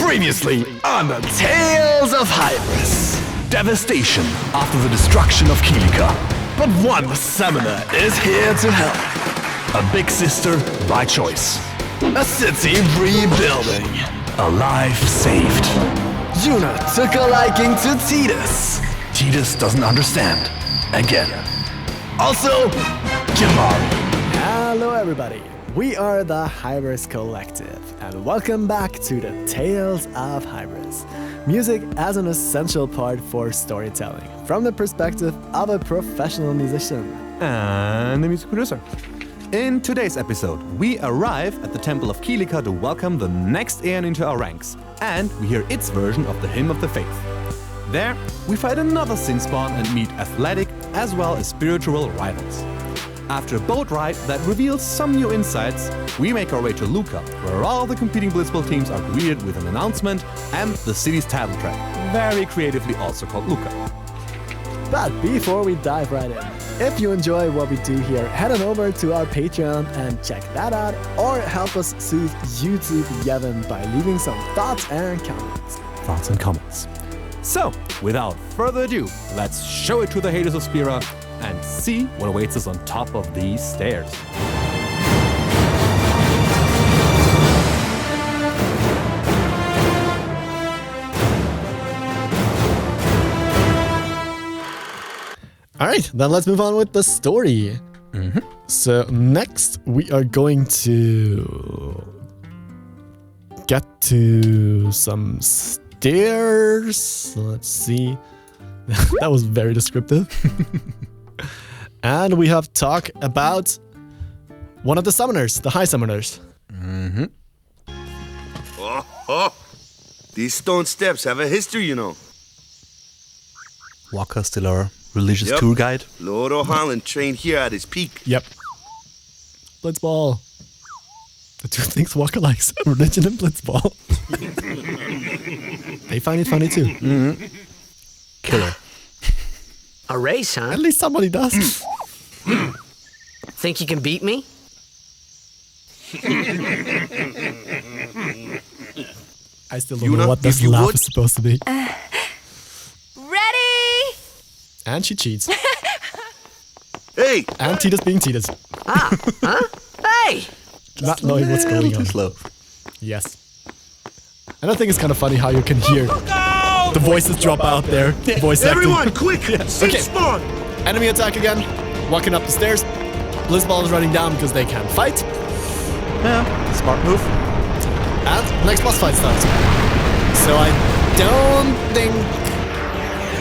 Previously on the Tales of Hybris. Devastation after the destruction of Kilika. But one summoner is here to help. A big sister by choice. A city rebuilding. A life saved. Yuna took a liking to Tidus. Tidus doesn't understand. Again. Also, Kimari. Hello everybody, we are the Hybris Collective, and welcome back to the Tales of Hybris. Music as an essential part for storytelling, from the perspective of a professional musician. And the music producer. In today's episode, we arrive at the Temple of Kilika to welcome the next Aeon into our ranks, and we hear its version of the Hymn of the Faith. There, we fight another sin spawn and meet athletic as well as spiritual rivals. After a boat ride that reveals some new insights, we make our way to Luca, where all the competing Blitzball teams are greeted with an announcement and the city's title track, very creatively also called Luca. But before we dive right in, if you enjoy what we do here, head on over to our Patreon and check that out, or help us soothe YouTube Yevon by leaving some thoughts and comments. So, without further ado, let's show it to the haters of Spira and see what awaits us on top of these stairs. Alright, then let's move on with the story. So next we are going to get to some stairs. Let's see. That was very descriptive. And we have talk about one of the summoners, the high summoners. Oh, these stone steps have a history, you know. Walker still our religious Yep. tour guide. Lord O'Holland trained here at his peak. Yep. Blitzball. The two things Walker likes, religion and blitzball. They find it funny too. Killer. A race, huh? At least somebody does. Think you can beat me? I still don't know what this laugh is supposed to be. Ready? And she cheats. Hey! And Tidus being Tidus. Hey! Not knowing what's going on. Slow. Yes. And I think it's kind of funny how you can hear the voices drop out there. Voice acting. Everyone, quick! Seek Okay. spawn! Enemy attack again. Walking up the stairs. Blitzball is running down because they can't fight. Yeah, smart move. And next boss fight starts. So I don't think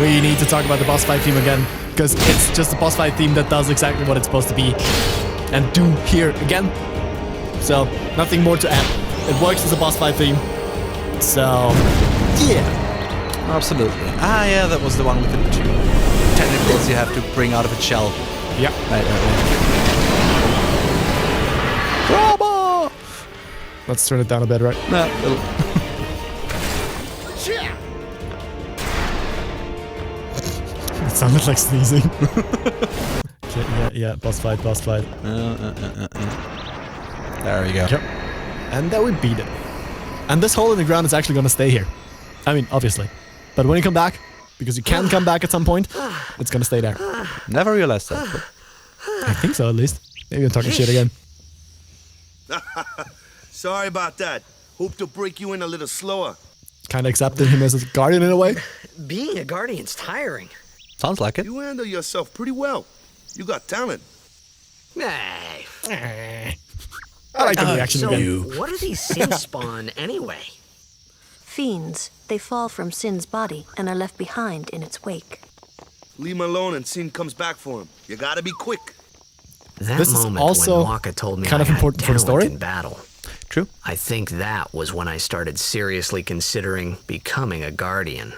we need to talk about the boss fight theme again, because it's just a boss fight theme that does exactly what it's supposed to be and do here again. So nothing more to add. It works as a boss fight theme. So yeah. Absolutely. Ah, yeah, that was the one with the two tentacles you have to bring out of its shell. Yeah. Right. Drama! Let's turn it down a bit, right? No, It sounded like sneezing. yeah, boss fight. there we go. Yep. And then we beat it. And this hole in the ground is actually gonna stay here. I mean, obviously. But when you come back, because you can come back at some point, it's gonna stay there. Never realized that. But I think so, at least. Maybe I'm talking shit again. Sorry about that. Hope to break you in a little slower. Kinda accepted him as a guardian in a way. Being a guardian's tiring. sounds like it. You handle yourself pretty well. You got talent. Hey. I like the reaction So, again. what are these sin spawn anyway? Fiends. They fall from Sin's body and are left behind in its wake. Leave him alone and Sin comes back for him. You gotta be quick. That This is moment also when Waka told me kind I of had important for the talent story. in battle. True. I think that was when I started seriously considering becoming a guardian.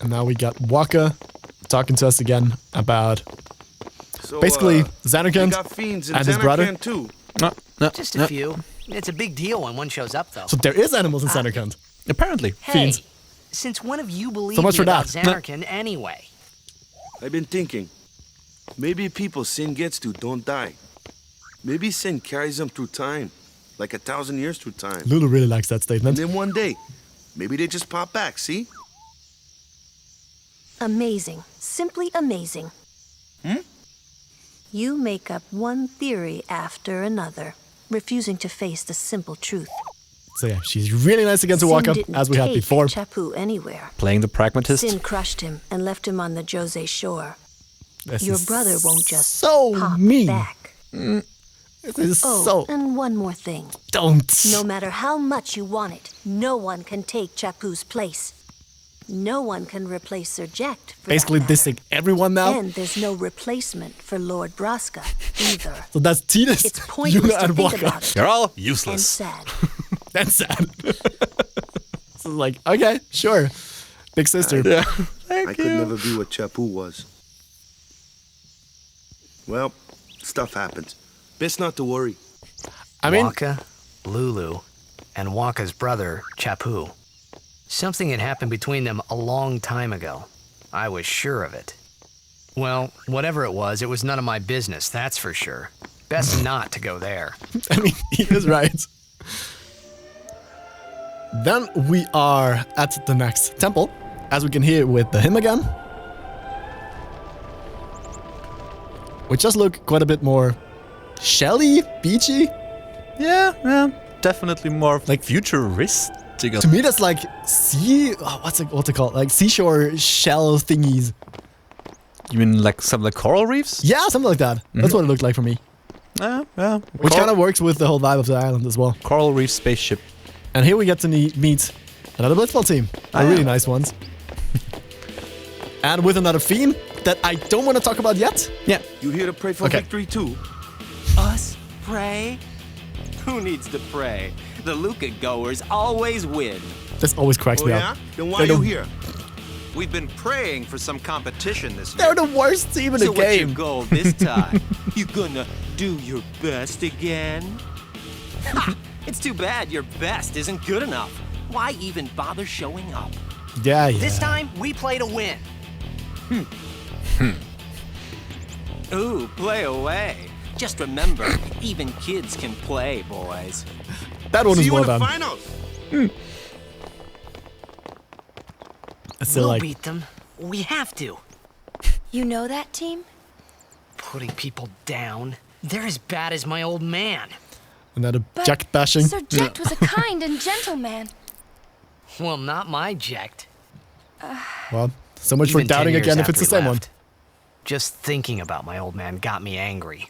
And now we got Waka talking to us again about So, basically you Xanarkand got fiends in and his brother. Xanarkand too. No, Just a few. It's a big deal when one shows up, though. So there is animals in Xanarkand. apparently. Hey, Fiends. since one of you believes So much for about that. Xanarkand anyway? I've been thinking. Maybe people Sin gets to don't die. Maybe Sin carries them through time. like 1,000 years through time. Lulu really likes that statement. And then one day, maybe they just pop back, see? Amazing. Simply amazing. You make up one theory after another, refusing to face the simple truth. So yeah, she's really nice against Sin Waka, didn't as we had take before. Chapu anywhere. Playing the pragmatist. Sin crushed him and left him on the Jose shore. This Your is brother won't just so pop mean. back. This is Oh, so... and one more thing. Don't. No matter how much you want it, no one can take Chapu's place. No one can replace Sir Jekt, for Basically that matter. dissing everyone now. And there's no replacement for Lord Braska either. So that's Tidus, It's pointless Yuna, to and think Waka. about it. They're all And useless. sad. That's sad. So like, okay, sure. Big sister. Yeah. I could never be what Chapu was. Well, stuff happens. Best not to worry. I mean, Waka, Lulu, and Waka's brother, Chapu. Something had happened between them a long time ago. I was sure of it. Well, whatever it was none of my business, that's for sure. Best not to go there. he is right. Then we are at the next temple, as we can hear with the hymn again. Which does look quite a bit more shelly, beachy. Yeah, definitely more like futuristic. To me, that's like what's it called? Like seashore shell thingies. You mean like some of the coral reefs? Yeah, something like that. That's what it looked like for me. Yeah. Which kind of works with the whole vibe of the island as well. Coral reef spaceship. And here we get to meet another Blitzball team. A really nice ones. And with another theme that I don't want to talk about yet. Yeah. You here to pray for victory too? Us pray? Who needs to pray? The Luca goers always win. This always cracks Oh me yeah? up. Then why are you here? We've been praying for some competition this They're year. the worst team in So the what's your game. goal this time? You gonna do your best again? Ha! It's too bad your best isn't good enough. Why even bother showing up? Yeah. This time, we play to win. Ooh, play away. Just remember, even kids can play, boys. That one See is you well in the done. finals. Still We'll like, beat them. We have to. You know that team? Putting people down. They're as bad as my old man. another But Jack bashing. Sir Jekt was a kind and gentle man. Well, not my Jekt. Well, so much for Even 10 doubting years again if it's the after he same one. left. Just thinking about my old man got me angry.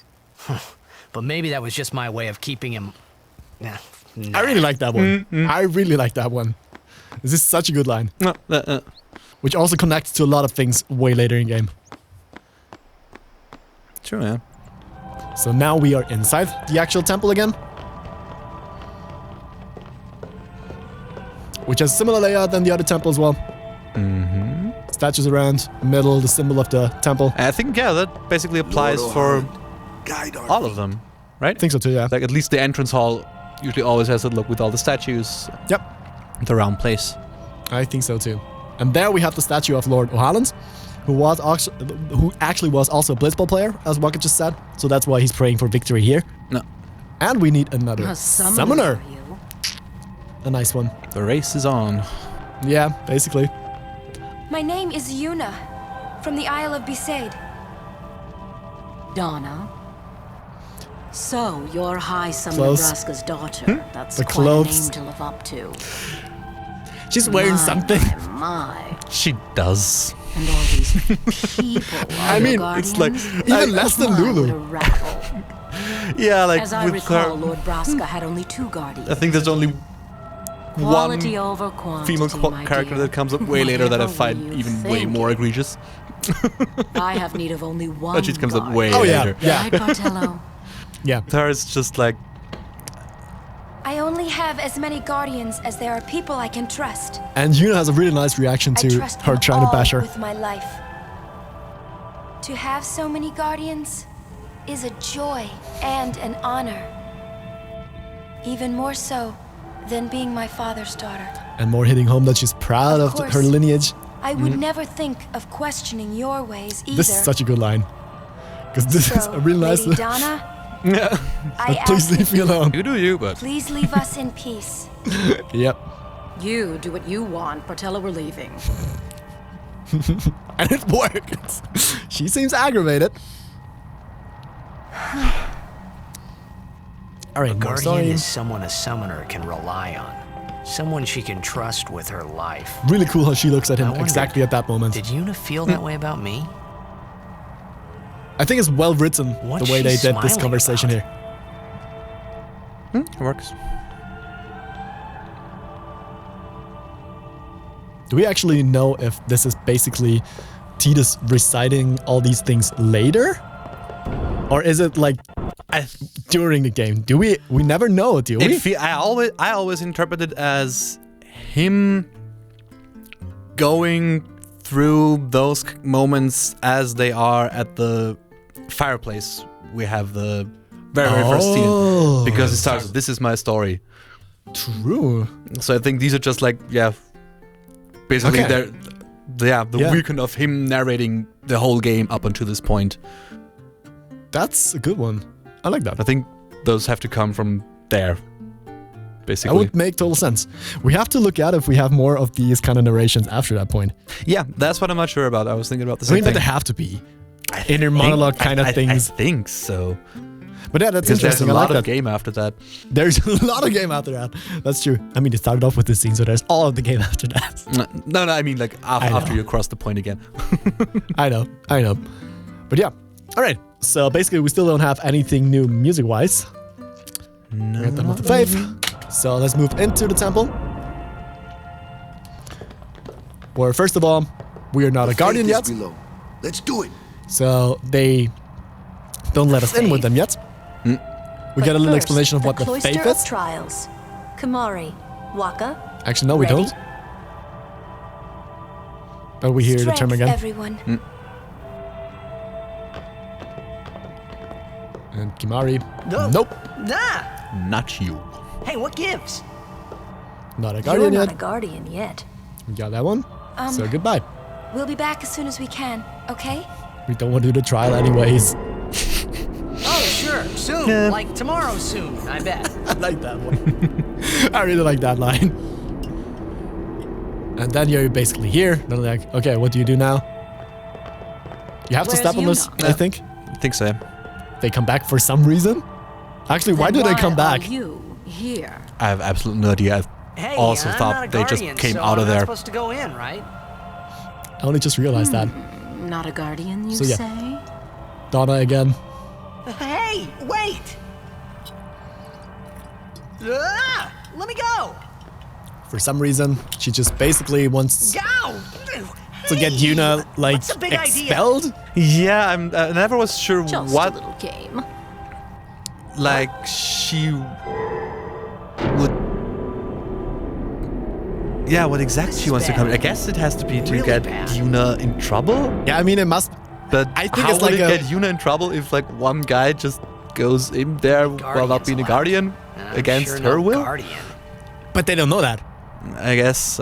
But maybe that was just my way of keeping him... Nah. I really like that one. I really like that one. This is such a good line. Which also connects to a lot of things way later in game. True, yeah. So now we are inside the actual temple again. Which has similar layout than the other temple as well. Statues around, middle, the symbol of the temple. I think, yeah, that basically applies Lord for O'Hara, guide our all of feet. them, right? I think so too, yeah. Like, at least the entrance hall usually always has a look with all the statues. Yep. The round place. I think so too. And there we have the statue of Lord O'Halland, who actually was also a Blitzball player, as Waka just said. So that's why he's praying for victory here. No. And we need another A summoner. A nice one. The race is on. Yeah, basically. My name is Yuna, from the Isle of Besaid. Donna. So, you're High Summoner Close. Braska's daughter. That's The quite a clothes. name to live up to. She's wearing My, something. My. She does. And all these people I mean, it's like even less than Lulu. Yeah, like As I with recall, her. Lord Braska had only 2 guardians. I think there's only Quality one over quantity, female my character dear. that comes up way later that I Whatever find you even way think. more egregious. I have need of only one That she comes up guard. way Oh, yeah. later. Yeah. Right, Bartello? Yeah. Hers just like, I only have as many guardians as there are people I can trust. And Yuna has a really nice reaction I to trust her them trying to all bash her. with my life. To have so many guardians is a joy and an honor. Even more so than being my father's daughter. And more hitting home that she's proud Of of her course. lineage. I would never think of questioning your ways either. This is such a good line. Because this is So, a really nice... Lady Donna, I Please ask leave me alone. You do you, but please leave us in peace. Yep. You do what you want. Portella, we're leaving. And it works. She seems aggravated. Alright, A more guardian story. is someone a summoner can rely on. Someone she can trust with her life. Really cool how she looks at him I wondered, exactly at that moment. Did Yuna feel that way about me? I think it's well written What's the way she they did this smiling conversation about? here. it works. Do we actually know if this is basically Tidus reciting all these things later? Or is it like during the game? Do we never know, do we? I always interpret it as him going through those moments as they are at the fireplace. We have the very first scene because it starts with, "This is my story." True. So I think these are just like basically Okay. the weekend of him narrating the whole game up until this point. That's a good one. I like that. I think those have to come from there. That Basically. would make total sense. We have to look at if we have more of these kind of narrations after that point. Yeah, that's what I'm not sure about. I was thinking about the I same mean, but thing. they have to be inner monologue kind of things. I think so. But yeah, that's Because there's interesting. a I like lot of that. game after that. There's a lot of game after that. That's true. I mean, it started off with this scene, so there's all of the game after that. No, I mean like after you cross the point again. I know. But yeah. All right. So basically, we still don't have anything new music-wise. No. We're done with the faith. So let's move into the temple. Where first of all, we are not a guardian yet. Below. Let's do it. So they don't let us in with them yet. We get a little explanation of what the Cloister faith of is. Trials. Kamari, Waka. Actually, no, we Ready? don't. But we hear the term Strength, again. everyone. And Kimari. No. Nope. Nah. Not you. Hey, what gives? Not a You're guardian not yet. a guardian yet. We got that one. So goodbye. We'll be back as soon as we can, okay? We don't want to do the trial anyways. Oh, sure. Soon. Like tomorrow soon, I bet. I like that one. I really like that line. And then you're basically here. Then like, okay, what do you do now? You have to Where's step on this, Yuna? I think. I think so. They come back for some reason. Actually, why do Then they come back? Are you here? I have absolutely no idea. Hey, I also I'm thought not a they just guardian, came so out of I'm not there. supposed to go in, right? I only just realized that. Not a guardian, you So, yeah. say? Donna again. Hey, wait! Ah, let me go! For some reason, she just basically wants Go! to get Yuna, like, what's the big idea? expelled. Yeah, I never was sure Just what a little game. like she would. Yeah, what exactly she wants to come. I guess it has to be to Really get bad. Yuna in trouble. Yeah, I mean, it must. But I think how it's would like it a- get Yuna in trouble if like one guy just goes in there while not being a guardian against sure her no will? Guardian. But they don't know that. I guess.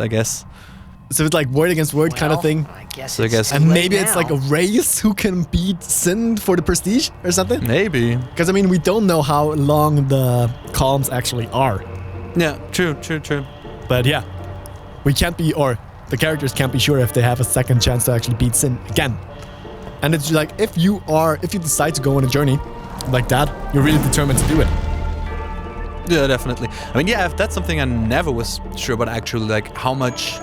So it's like word against word kind of Well, thing. I guess So I it's guess- too And late maybe it's now. like a race who can beat Sin for the prestige or something. Maybe. Because I mean, we don't know how long the calms actually are. Yeah, true. But yeah, we can't be, or the characters can't be sure if they have a second chance to actually beat Sin again. And it's like, if you decide to go on a journey like that, you're really determined to do it. Yeah, definitely. I mean, yeah, if that's something I never was sure about actually, like how much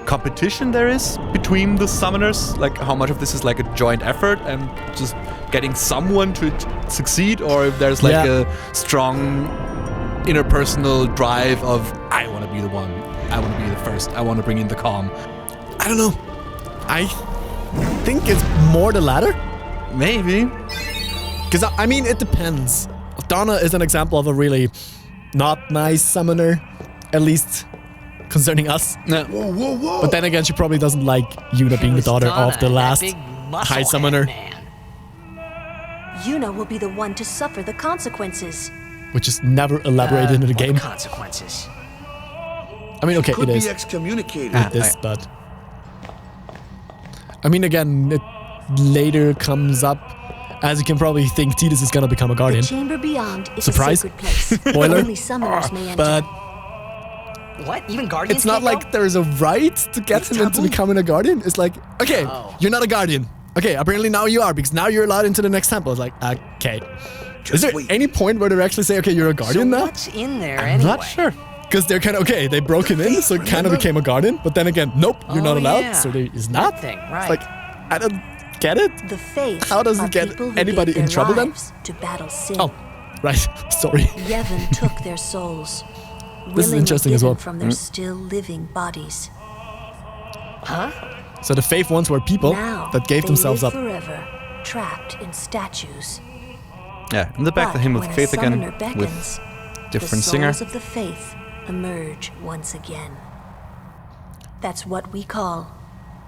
competition there is between the summoners, like how much of this is like a joint effort and just getting someone to succeed, or if there's like Yeah. a strong interpersonal drive of I want to be the one, I want to be the first, I want to bring in the calm. I don't know. I think it's more the latter. Maybe. Because I mean, it depends. Donna is an example of a really not nice summoner, at least concerning us. No. Whoa. But then again, she probably doesn't like Yuna being the daughter Donna, of the that last big high muscle summoner, man. Yuna will be the one to suffer the consequences. which is never elaborated in the What game. consequences? I mean, okay, Could it be is. excommunicated. It is, but I mean, again, it later comes up. as you can probably think, Tidus is gonna become a guardian. The chamber beyond is Surprise. a sacred place. Spoiler. Only summoners may enter. But What? Even guardians it's not can't like go? there's a right to get him into becoming a guardian. It's like, okay, you're not a guardian. Okay, apparently now you are, because now you're allowed into the next temple. It's like, okay. Is there any point where they actually say, okay, you're a guardian so now? what's in there I'm anyway? not sure. Because they're kind of, okay, they broke him in, so he kind of became a guardian. But then again, nope, you're not allowed, yeah. so he's not. That thing, right. It's like, I don't get it. The faith How does are it get people who anybody gave in their trouble then? lives to battle sin. Oh, right, sorry. Yevon took their souls. This is interesting as well. From their still living bodies. Huh? So the faith ones were people Now that gave they themselves live up. forever, trapped in statues. Yeah, in the back, the But hymn of when a faith again summoner with beckons, different the singer. souls of the faith emerge once again. That's what we call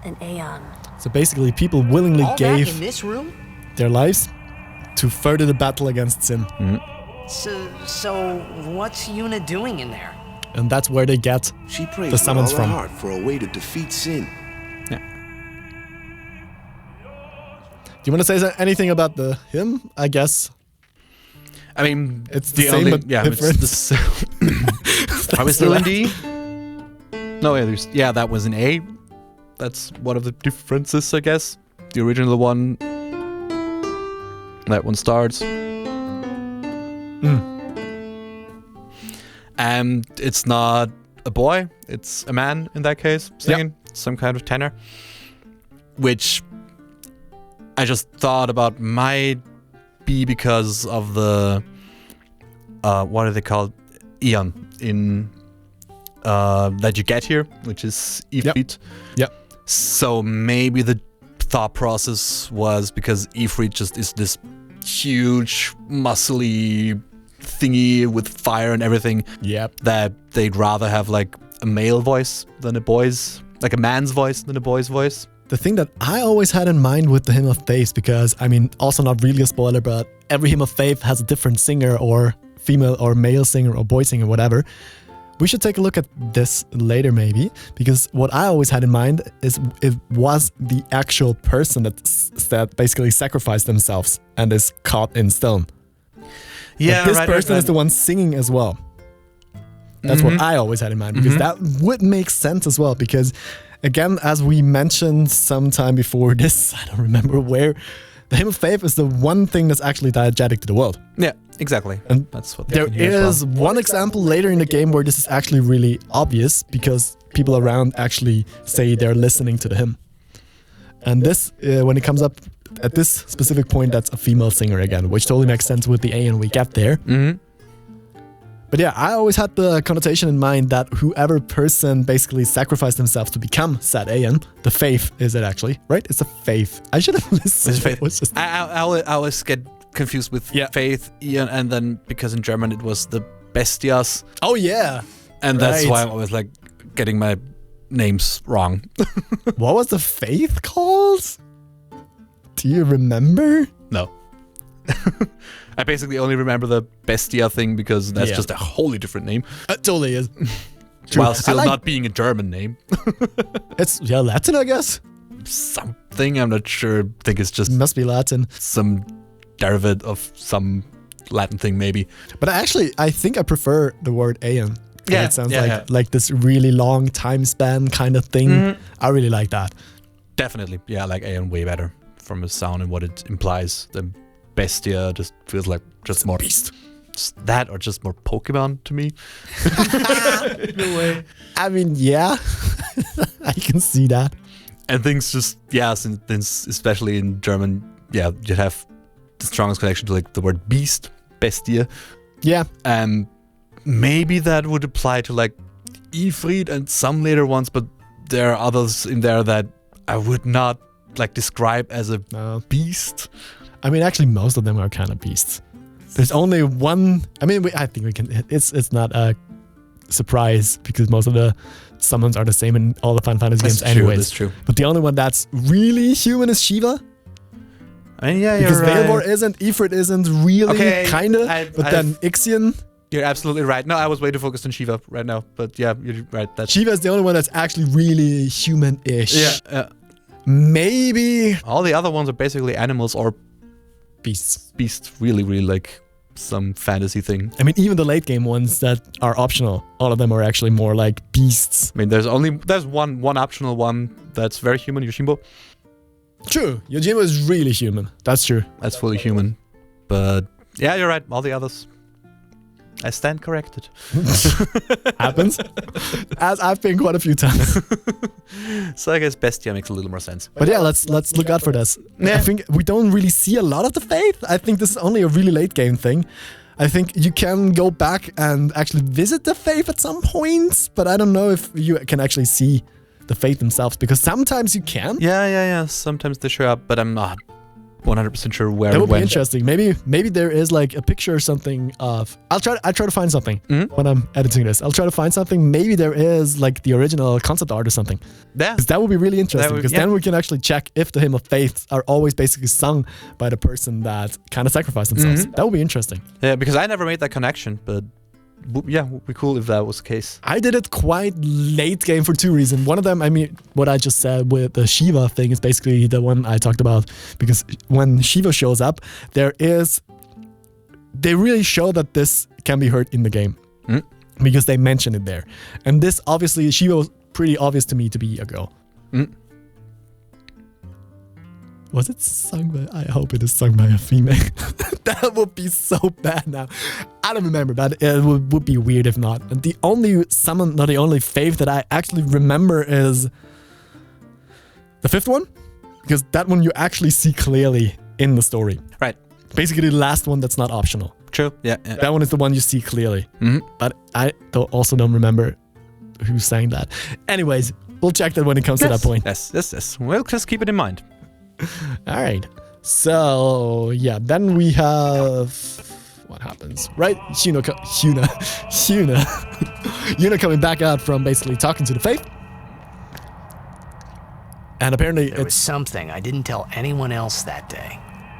an Aeon. So basically, people willingly All that gave in this room? their lives to further the battle against sin. So what's Yuna doing in there? And that's where they get She prays the with all summons her from. heart for a way to defeat sin. Do you want to say anything about the hymn? I guess. I mean, It's the same but different. Are we still in D? No, yeah, that was in A. That's one of the differences, I guess. The original one. That one starts. And it's not a boy, it's a man in that case singing, some kind of tenor. Which I just thought about might be because of the what are they called? Eon in that you get here, which is Ifrit. Yep. So maybe the thought process was because Ifrit just is this huge, muscly thingy with fire and everything. Yep. That they'd rather have like a male voice than a boy's, like a man's voice than a boy's voice. The thing that I always had in mind with the Hymn of Faith, because I mean, also not really a spoiler, but every Hymn of Faith has a different singer or female or male singer or boy singer, whatever. We should take a look at this later maybe, because what I always had in mind is it was the actual person that basically sacrificed themselves and is caught in stone. Yeah, but this person is the one singing as well. That's what I always had in mind, because that would make sense as well, because again, as we mentioned sometime before this, I don't remember where, the Hymn of Faith is the one thing that's actually diegetic to the world. Yeah, exactly. And that's what there is one example later in the game where this is actually really obvious, because people around actually say they're listening to the hymn. And this, when it comes up at this specific point, that's a female singer again, which totally makes sense with the A and we get there. But yeah, I always had the connotation in mind that whoever person basically sacrificed themselves to become said Aeon, the faith is it actually, right? It's a faith. I should have listened. It's faith. It was just I always get confused with faith, Ian, and then because in German it was the Bestias. Oh yeah. And that's why I'm always like getting my names wrong. What was the faith called? Do you remember? No. I basically only remember the Bestia thing because that's just a wholly different name. It totally is. While still not being a German name. It's Latin, I guess. Something, I'm not sure. I think it's just must be Latin. Some derivative of some Latin thing, maybe. But I think I prefer the word Aeon. Yeah, it sounds like this really long time span kind of thing. I really like that. Definitely, yeah, I like Aeon way better from the sound and what it implies. The Bestia just feels like just more beast. Just that or just more Pokemon to me. No way. I mean, yeah, I can see that. And things just, since especially in German, you'd have the strongest connection to like the word beast, Bestie. Yeah. Maybe that would apply to like Ifrit and some later ones, but there are others in there that I would not like describe as a beast. I mean, actually, most of them are kind of beasts. There's only one. I mean, I think we can. It's not a surprise because most of the summons are the same in all the Final Fantasy games, anyways. That's true. But the only one that's really human is Shiva. Because Veilbor isn't, Ifrit isn't really, kind of. But then Ixion. You're absolutely right. No, I was way too focused on Shiva right now. But yeah, you're right. Shiva is the only one that's actually really human-ish. Yeah. Maybe all the other ones are basically animals or beasts. Beast, really, really like some fantasy thing. I mean, even the late game ones that are optional, all of them are actually more like beasts. I mean, there's one optional one that's very human, Yojimbo. True, Yojimbo is really human. That's true. That's fully human. But yeah, you're right. All the others, I stand corrected. Happens. As I've been quite a few times. So I guess Bestia makes a little more sense. But yeah, let's look out for this. Yeah. I think we don't really see a lot of the Faith. I think this is only a really late game thing. I think you can go back and actually visit the Faith at some points, but I don't know if you can actually see the Faith themselves, because sometimes you can. Yeah. Sometimes they show up, but I'm not 100% sure where. That would when. be interesting. Maybe there is like a picture or something of. I'll try to find something when I'm editing this. I'll try to find something. Maybe there is like the original concept art or something. Yeah, because that would be really interesting. Because then we can actually check if the Hymn of Faith are always basically sung by the person that kind of sacrificed themselves. That would be interesting. Yeah, because I never made that connection, but. Yeah, would be cool if that was the case. I did it quite late game for two reasons. One of them, I mean, what I just said with the Shiva thing is basically the one I talked about, because when Shiva shows up, they really show that this can be heard in the game because they mention it there. And this, obviously, Shiva was pretty obvious to me to be a girl. Was it sung by... I hope it is sung by a female. That would be so bad now. I don't remember, but it would be weird if not. And the only summon, not the only Faith that I actually remember is the fifth one. Because that one you actually see clearly in the story. Right. Basically the last one that's not optional. True, yeah. That one is the one you see clearly. But I also don't remember who sang that. Anyways, we'll check that when it comes to that point. Yes. We'll just keep it in mind. All right. So, yeah, then we have... What happens? Right? Yuna coming back out from basically talking to the Faith. And apparently there was something I didn't tell anyone else that day.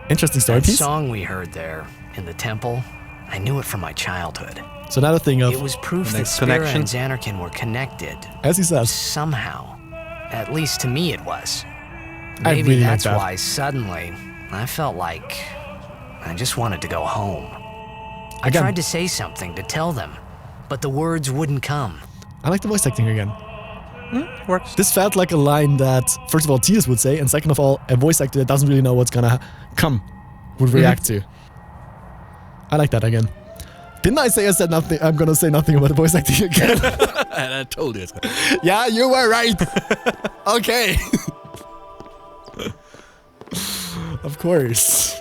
Interesting story That piece. song we heard there in the temple, I knew it from my childhood. So another thing of... It was proof that Spira and Xanarkin were connected. As he says. Somehow. At least to me it was. I Maybe really that's like that. why suddenly I felt like I just wanted to go home. I tried to say something to tell them, but the words wouldn't come. I like the voice acting again. Works. This felt like a line that, first of all, Tidus would say, and second of all, a voice actor that doesn't really know what's gonna come would react to. I like that again. Didn't I say I said nothing? I'm gonna say nothing about the voice acting again. And I told you. Yeah, you were right. Okay. Of course.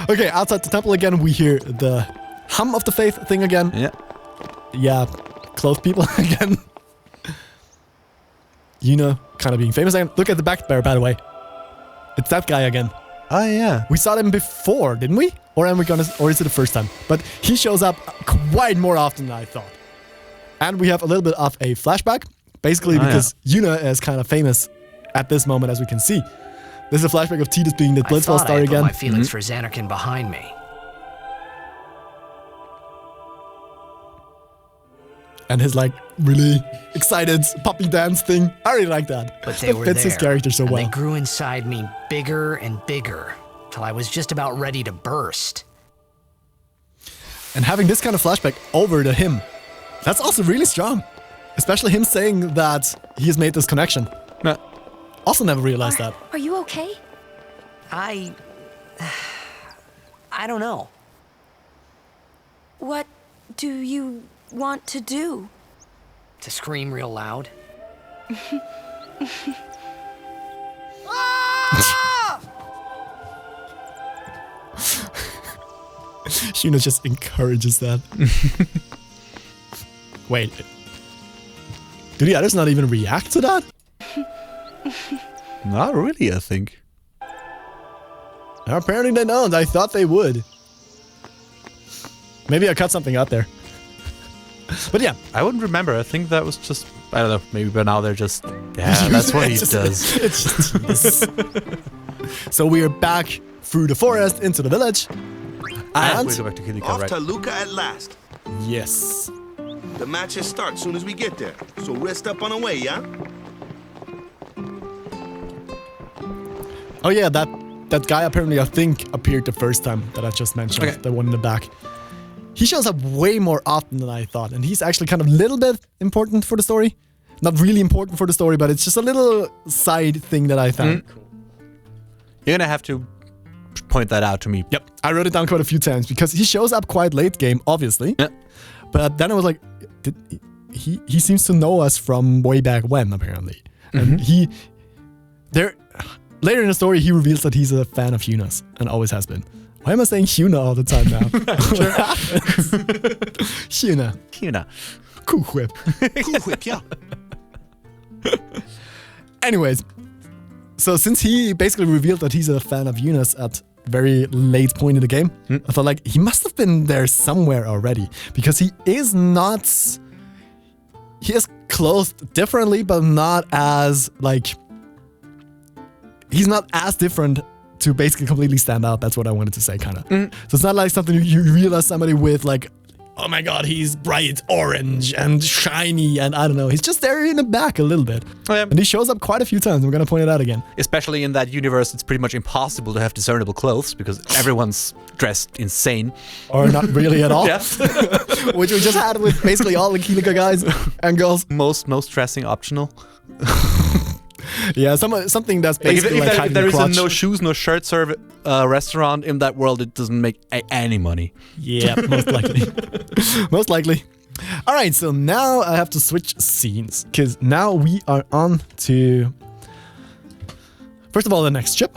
Okay, outside the temple again, we hear the hum of the Faith thing again. Yeah, close people again. Yuna kind of being famous again. Look at the back bear, by the way. It's that guy again. Oh, yeah. We saw them before, didn't we? Or is it the first time? But he shows up quite more often than I thought. And we have a little bit of a flashback, basically because Yuna is kind of famous at this moment, as we can see. This is a flashback of Tidus being the Blitzball star again. I put my feelings for Xanarkin behind me. And his like really excited puppy dance thing. I really like that. But they were fits there, his character so and well. They grew inside me bigger and bigger, till I was just about ready to burst. And having this kind of flashback over to him, that's also really strong. Especially him saying that he has made this connection. Also never realized that. Are you okay? I don't know. What do you want to do? To scream real loud. Shuna just encourages that. Wait. Do the others not even react to that? Not really, I think. Apparently they don't. I thought they would. Maybe I cut something out there. But yeah. I wouldn't remember. I think that was just... I don't know. Maybe by now they're just... Yeah, that's what he does. It's just... So we are back through the forest into the village. And we go back to Kilika, Off right? to Luca at last. Yes. The matches start soon as we get there. So rest up on the way, yeah? Oh yeah, that that guy apparently, I think, appeared the first time that I just mentioned, the one in the back. He shows up way more often than I thought, and he's actually kind of a little bit important for the story. Not really important for the story, but it's just a little side thing that I found. You're gonna have to point that out to me. Yep, I wrote it down quite a few times because he shows up quite late game, obviously. Yeah. But then I was like, he seems to know us from way back when, apparently. And later in the story, he reveals that he's a fan of Yuna's and always has been. Why am I saying Yuna all the time now? Yuna. Cool whip. Cool whip, yeah. Anyways, so since he basically revealed that he's a fan of Yuna's at very late point in the game, I thought like he must have been there somewhere already because he is clothed differently, but not as like he's not as different to basically completely stand out. That's what I wanted to say, kind of. So it's not like something you realize somebody with like, oh my god, he's bright orange and shiny, and I don't know. He's just there in the back a little bit. And he shows up quite a few times. I'm gonna point it out again. Especially in that universe, it's pretty much impossible to have discernible clothes because everyone's dressed insane. Or not really at all. Yes. Which we just had with basically all the Kilika guys and girls. Most dressing optional. Yeah, something that's basically like if there is crotch. a no shoes, no shirt restaurant in that world, it doesn't make any money. Yeah, most likely. Most likely. All right, so now I have to switch scenes because now we are on to, first of all, the next ship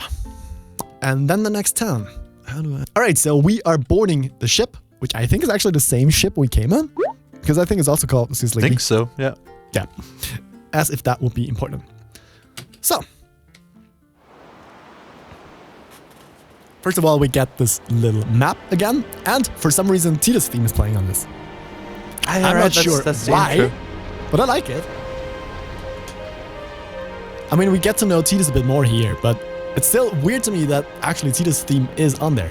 and then the next town. All right, so we are boarding the ship, which I think is actually the same ship we came on because I think it's also called Sisley. I think so, yeah. Yeah, as if that would be important. So, first of all, we get this little map again, and for some reason, Tidus theme is playing on this. I'm not sure why, but I like it. I mean, we get to know Tidus a bit more here, but it's still weird to me that actually Tidus theme is on there.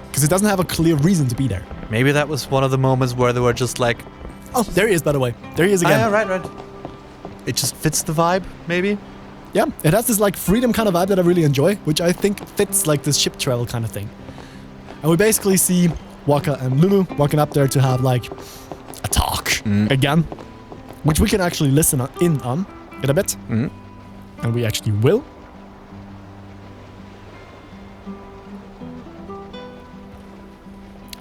Because it doesn't have a clear reason to be there. Maybe that was one of the moments where they were just like... Oh, there he is, by the way. There he is again. Yeah, right. It just fits the vibe, maybe? Yeah, it has this like freedom kind of vibe that I really enjoy, which I think fits like this ship travel kind of thing. And we basically see Waka and Lulu walking up there to have like a talk again, which we can actually listen in on in a bit. And we actually will.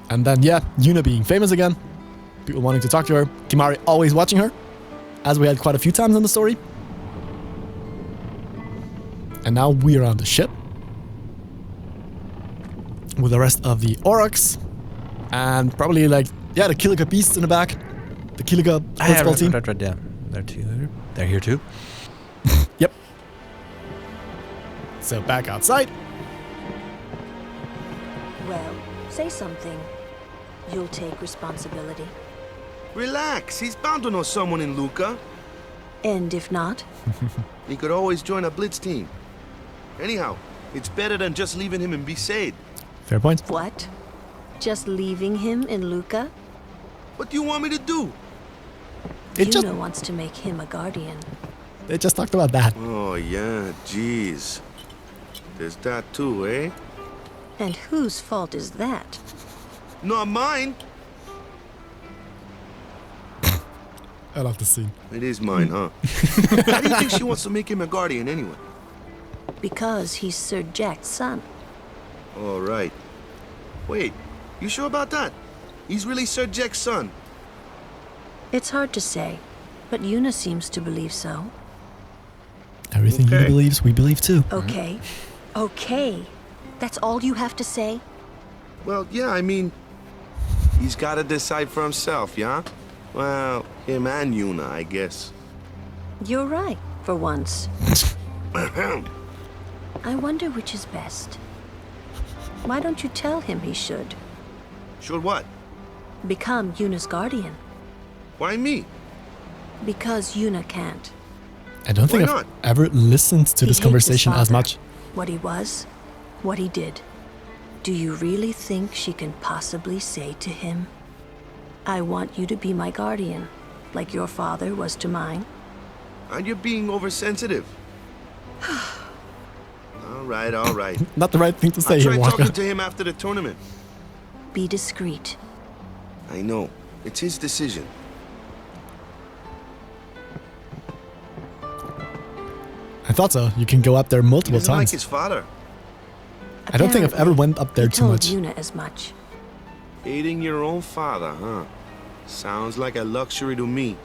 And then, yeah, Yuna being famous again. People wanting to talk to her. Kimari always watching her, as we had quite a few times in the story. And now we are on the ship with the rest of the Aurochs and probably like, yeah, the Kilika beasts in the back. The Kilika football team. Right, yeah. They're here too. Yep. So back outside. Well, say something. You'll take responsibility. Relax, he's bound to know someone in Luca. And if not? He could always join a blitz team. Anyhow, it's better than just leaving him in Besaid. Fair point. What? Just leaving him in Luca? What do you want me to do? Yuna wants to make him a guardian. They just talked about that. Oh, yeah, jeez. There's that too, eh? And whose fault is that? Not mine. I love the scene. It is mine, huh? Why do you think she wants to make him a guardian anyway? Because he's Sir Jack's son. All right. Wait, you sure about that? He's really Sir Jack's son? It's hard to say, but Yuna seems to believe so. Everything he believes, we believe too. Okay. Okay. That's all you have to say? Well, yeah, I mean, he's got to decide for himself, yeah? Well, him and Yuna, I guess. You're right, for once. I wonder which is best. Why don't you tell him he should? Should what? Become Yuna's guardian. Why me? Because Yuna can't. I don't think I've ever listened to this conversation as much. What he was, what he did. Do you really think she can possibly say to him, I want you to be my guardian, like your father was to mine? And you're being oversensitive. All right, all right. Not the right thing to say I'll here, try Waka. talking to him after the tournament. Be discreet. I know. It's his decision. I thought so. You can go up there He multiple doesn't like times. his father. I don't think I've ever went up there He too told much. Yuna as much. Hating your own father, huh? Sounds like a luxury to me.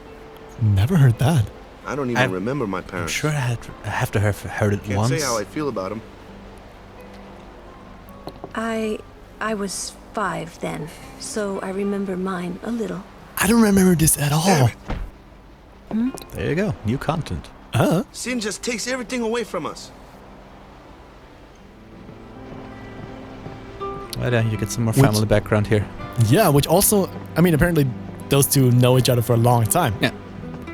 Never heard that. I don't even remember my I'm parents. sure I have to have heard it Can't once. say how I feel about him. I was 5 then, so I remember mine a little. I don't remember this at all. There you go. New content. Sin just takes everything away from us. Well, then you get some more family background here. Yeah, which also, I mean, apparently those two know each other for a long time. Yeah.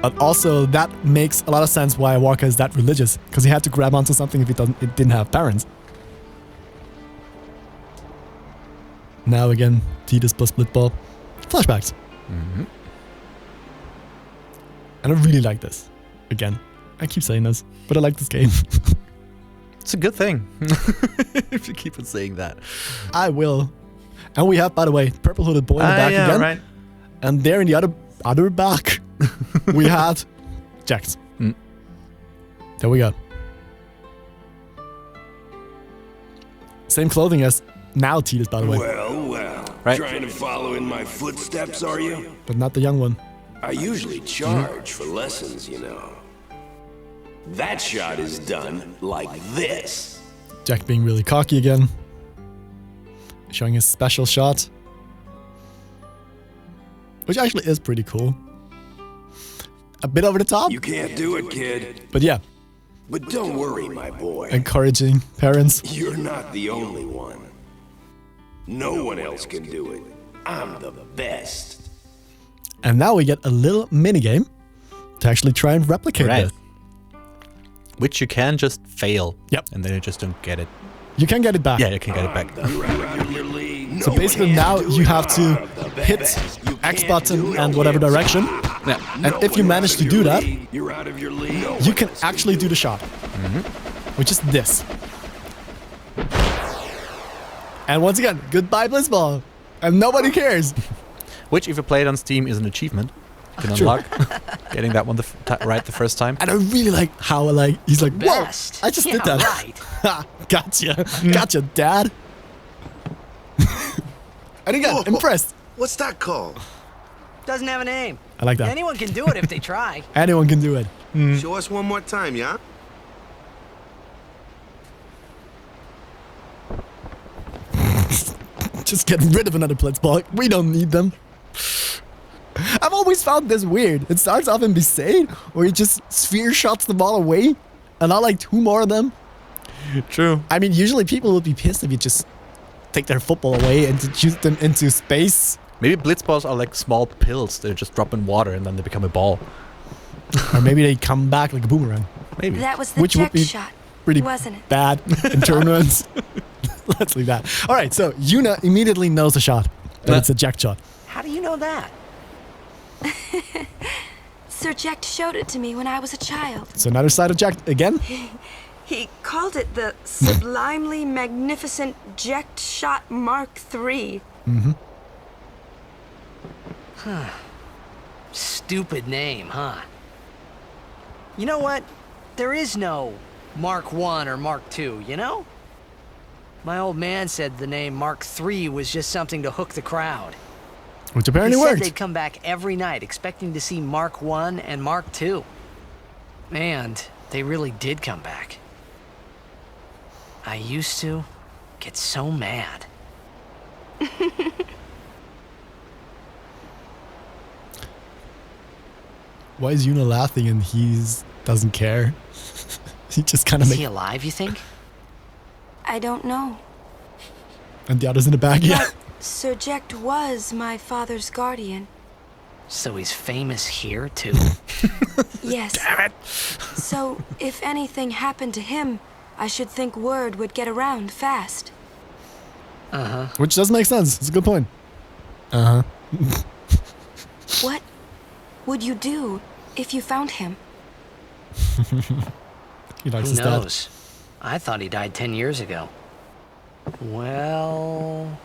But also that makes a lot of sense why Walker is that religious, because he had to grab onto something if it didn't have parents. Now again, Tidus plus Splitball. Flashbacks. Mm-hmm. And I really like this. Again, I keep saying this, but I like this game. It's a good thing. If you keep on saying that. I will. And we have, by the way, purple hooded boy in the back yeah, again. Right. And there in the other back, we had Jax. There we go. Same clothing as now Tidus, by the way. Well. Right. Trying to follow in my footsteps, are you? But not the young one. I usually charge for lessons, you know. That shot is done like this. Jack being really cocky again. Showing his special shot. Which actually is pretty cool. A bit over the top. You can't do it, kid. But yeah, But don't worry, my boy. encouraging parents. You're not the only one. No one else can do it. I'm the best. And now we get a little minigame to actually try and replicate Right. this. Which you can just fail. Yep. And then you just don't get it. You can get it back. Yeah, you can get it back. So basically now you have to hit X button and whatever direction. Yeah. And if you manage to do that, You're out of your league. you can actually do the shot. Which is this. And once again, goodbye Blitzball. And nobody cares. Which, if you play it on Steam, is an achievement. You can True. unlock. Getting that one right the first time. And I really like how he's like, whoa, Best. I just Yeah, did that. right. Ha, gotcha. Gotcha, Dad. And again, Whoa. impressed. What's that called? Doesn't have a name. I like that. Anyone can do it if they try. Anyone can do it. Show us one more time, yeah? Just get rid of another Blitzball. We don't need them. I've always found this weird. It starts off in Besaid, where he just sphere shots the ball away, and not like 2 more of them. True. I mean, usually people would be pissed if you just take their football away and to shoot them into space. Maybe blitzballs are like small pills. They just drop in water and then they become a ball. Or maybe they come back like a boomerang. Maybe. That was the Which would jet be shot, Pretty wasn't it? bad in tournaments. Let's leave that. All right, so Yuna immediately knows the shot. That it's a jack shot. How do you know that? Sir Jack showed it to me when I was a child. So another side of Jack again. He called it the sublimely magnificent Ject Shot Mark III. Stupid name, huh? You know what? There is no Mark I or Mark II, you know? My old man said the name Mark III was just something to hook the crowd. Which apparently He said worked. they'd come back every night expecting to see Mark I and Mark II. And they really did come back. I used to get so mad. Why is Yuna laughing and he's doesn't care? He just kind of Is makes. he alive, you think? I don't know. And the other's in the back. Yeah. But Sir Ject was my father's guardian. So he's famous here, too? Yes. Damn it! So if anything happened to him, I should think word would get around fast. Uh-huh. Which does make sense. It's a good point. Uh huh. What would you do if you found him? He likes Who his dad. knows? I thought he died 10 years ago. Well,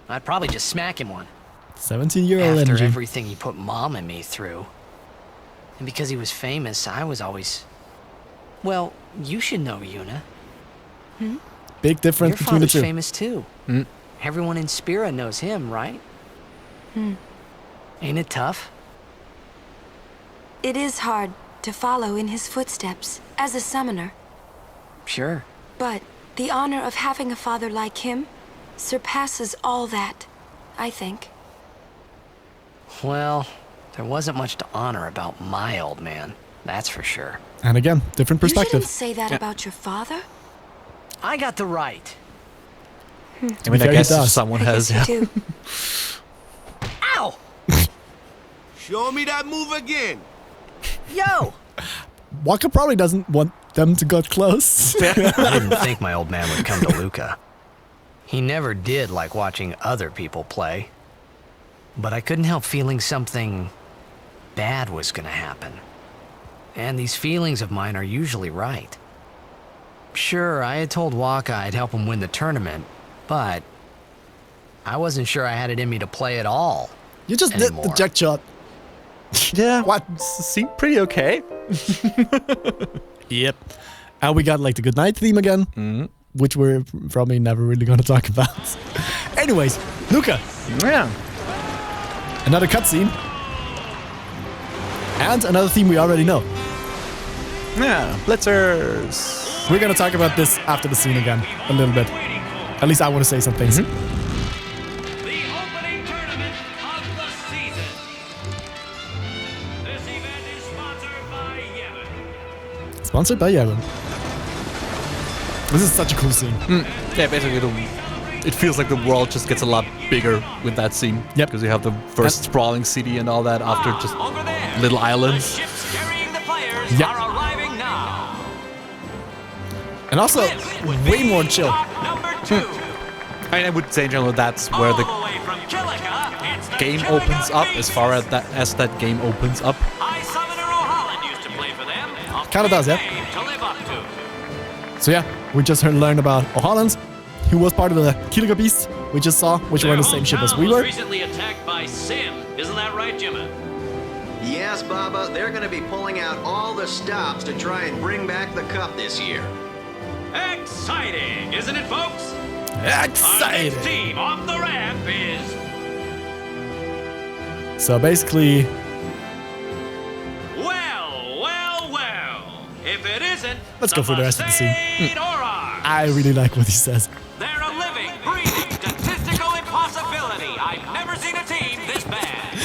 I'd probably just smack him one. 17-year-old After energy. everything he put Mom and me through. And because he was famous, I was always... Well, you should know, Yuna. Big difference Your between the father's two. famous too. Everyone in Spira knows him, right? Ain't it tough? It is hard to follow in his footsteps as a summoner. Sure. But the honor of having a father like him surpasses all that, I think. Well, there wasn't much to honor about my old man, that's for sure. And again, different You perspective. shouldn't say that about your father. I got the right. I mean, fair, I he guess if does. someone I has. guess you do. Ow! Show me that move again. Yo! Waka probably doesn't want them to get close. I didn't think my old man would come to Luca. He never did like watching other people play. But I couldn't help feeling something bad was gonna happen. And these feelings of mine are usually right. Sure, I had told Waka I'd help him win the tournament, but I wasn't sure I had it in me to play at all. You just did the jack shot. Yeah, What? seemed pretty okay. Yep. And we got like the goodnight theme again, which we're probably never really going to talk about. Anyways, Luca, Yeah. another cutscene. And another theme we already know. Yeah, blitzers. We're going to talk about this after the scene again, a little bit. At least I want to say some things. The opening tournament of the season. This event is sponsored by Yemen. Sponsored by Yevon. This is such a cool scene. Yeah, basically, it feels like the world just gets a lot bigger with that scene. Yep. Because you have the first sprawling city and all that after just little islands. Ships carrying the players Yep. are arriving now. And also, way more chill. Number 2. I would say in general that's where the All the way from Kilika, it's the game Kilika opens up, Beast. as far as that game opens up. High Summoner O'Holland used to play for them. A Kinda does, big yeah. name to live up to. So yeah, we just learned about O'Holland, who was part of the Kilika Beast we just saw, which were on the same ship as we was were. recently attacked by Sim. Isn't that right, Jimmy? Yes, Baba, they're going to be pulling out all the stops to try and bring back the cup this year. Exciting, isn't it, folks? Our next Excited! team off the ramp is So basically, well. If it isn't, let's go through the rest of the scene. Besaid Aurochs. I really like what he says. They're a living, breathing, statistical impossibility. I've never seen a team this bad.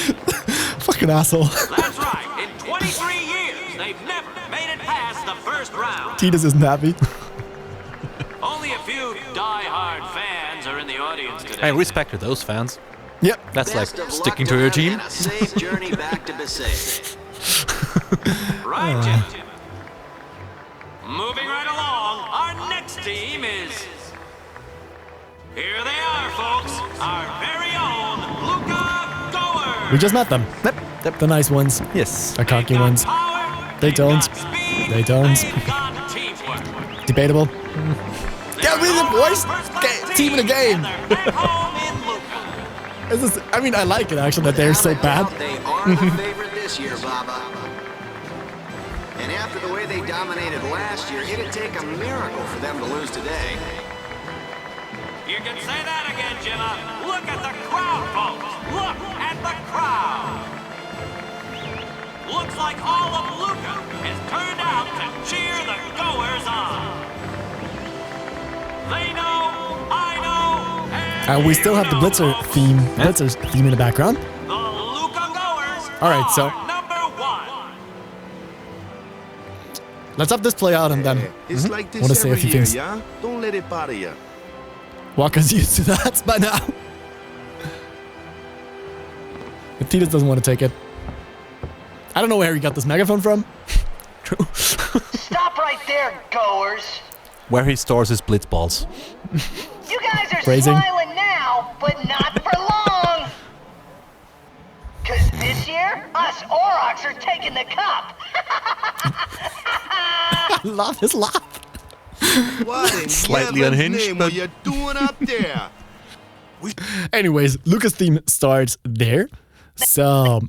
Fucking asshole. That's right. In 23 years, they've never made it past the first round. Tidus isn't happy. Only a few die-hard fans are in the audience today. I respect to those fans. Yep. That's Best like of sticking luck to your them team. and a safe journey back to Besaid. Right, Jim. Moving right along, our next team is... Here they are, folks. Our very own Luca Goers. We just met them. Yep. The nice ones. Yes. The cocky ones. Power, They don't. speed, They don't. they've got teamwork. Debatable. Get rid of the boys. Team in the game. And they're back home in Luca. This is, I mean, I like it actually that they're so bad. They are the favorite this year, Baba. And after the way they dominated last year, it'd take a miracle for them to lose today. You can say that again, Jimma. Look at the crowd, folks. Look at the crowd. Looks like all of Luca has turned out to cheer the Goers on. They know, I know, And we still have the Blitzer's theme in the background. the Luca Goers All right, so are number 1. let's have this play out and then It's like this want to say a every few year, things. yeah? Don't let it bother you. Walker's used to that by now. If Tidus doesn't want to take it. I don't know where he got this megaphone from. True. Stop right there, goers. Where he stores his blitz balls. You guys are Phrasing. smiling now, but not for long. Cause this year, us Aurochs are taking the cup. I love his laugh. What in Slightly heaven's unhinged, name but- are you doing up there? Anyways, Luca's theme starts there. So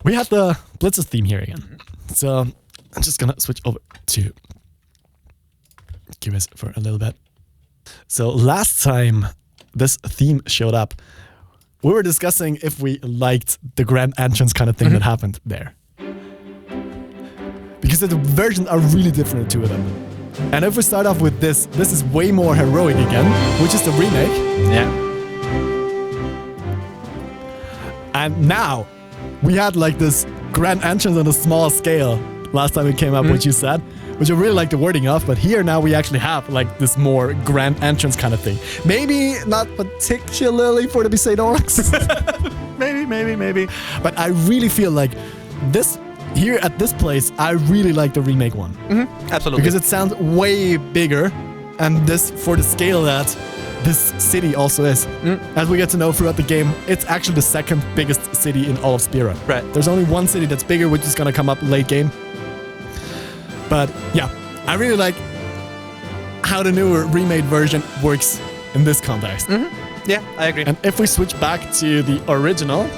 we have the Blitz's theme here again. So I'm just gonna switch over to Cubis for a little bit. So last time this theme showed up, we were discussing if we liked the grand entrance kind of thing that happened there. Because the versions are really different, the two of them. And if we start off with this is way more heroic again, which is the remake. Yeah. And now, we had like this grand entrance on a small scale last time it came up, which you said, which I really like the wording of, but here now we actually have like this more grand entrance kind of thing. Maybe not particularly for the Besaid Orcs. Maybe. But I really feel like this, here at this place, I really like the remake one. Absolutely. Because it sounds way bigger, and this, for the scale that this city also is. As we get to know throughout the game, it's actually the second biggest city in all of Spira. Right. There's only one city that's bigger, which is gonna come up late game. But yeah, I really like how the newer remade version works in this context. Yeah, I agree. And if we switch back to the original,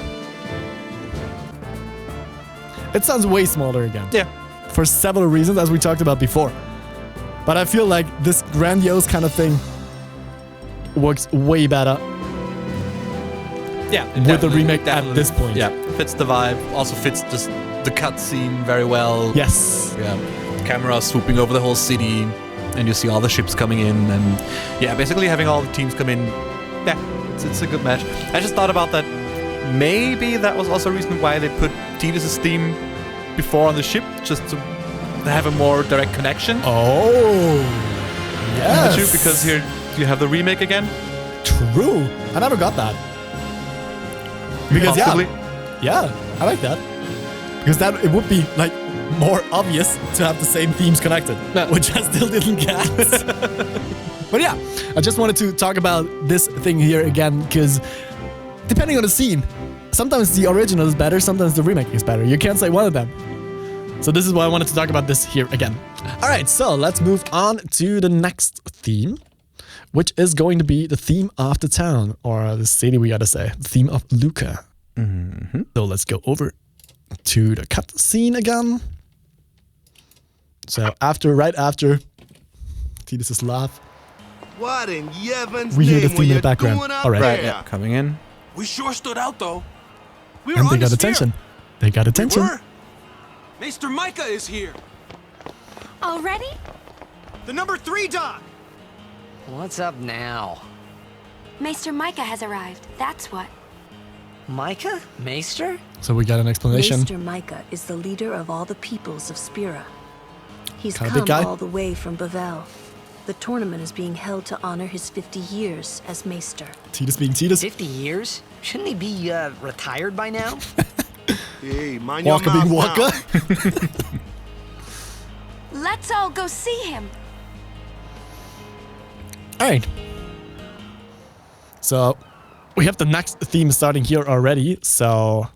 it sounds way smaller again. Yeah. For several reasons, as we talked about before. But I feel like this grandiose kind of thing works way better Yeah, with the remake at this point. Yeah, fits the vibe. Also fits just the cutscene very well. Yes. Yeah, camera swooping over the whole city, and you see all the ships coming in, and yeah, basically having all the teams come in. Yeah, it's a good match. I just thought about that. Maybe that was also a reason why they put Tidus' theme before on the ship, just to have a more direct connection. Oh, yes. True, because here you have the remake again. True. I never got that. Because Possibly. yeah, I like that. Because that it would be like more obvious to have the same themes connected, which I still didn't get. But yeah, I just wanted to talk about this thing here again, because depending on the scene, sometimes the original is better, sometimes the remake is better. You can't say one of them. So this is why I wanted to talk about this here again. All right, so let's move on to the next theme, which is going to be the theme of the town, or the city, we gotta say, the theme of Luca. So let's go over to the cutscene again. So right after Tidus' laugh, What in heaven's we hear the name theme are in the you background. doing up All right. there? Yeah, coming in. We sure stood out, though. We were And they on got the attention. They got attention. Maester Micah is here. Already? The number 3 Don! What's up now? Maester Micah has arrived, that's what. Micah? Maester? So we got an explanation. Maester Micah is the leader of all the peoples of Spira. He's Kinda big come guy. all the way from Bavel. The tournament is being held to honor his 50 years as Maester. Tidus being Tidus. 50 years? Shouldn't he be retired by now? Hey, mind your Walker mouth being now. Walker. Let's all go see him. All right. So we have the next theme starting here already. So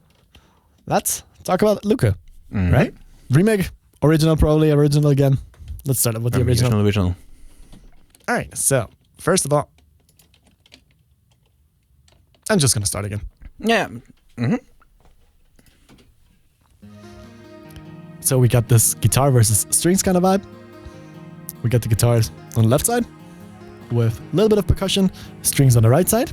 let's talk about Luca, right? Remake, original, probably original again. Let's start with the original. All right. So first of all, I'm just gonna start again. Yeah. So we got this guitar versus strings kind of vibe. We got the guitars on the left side with a little bit of percussion, strings on the right side.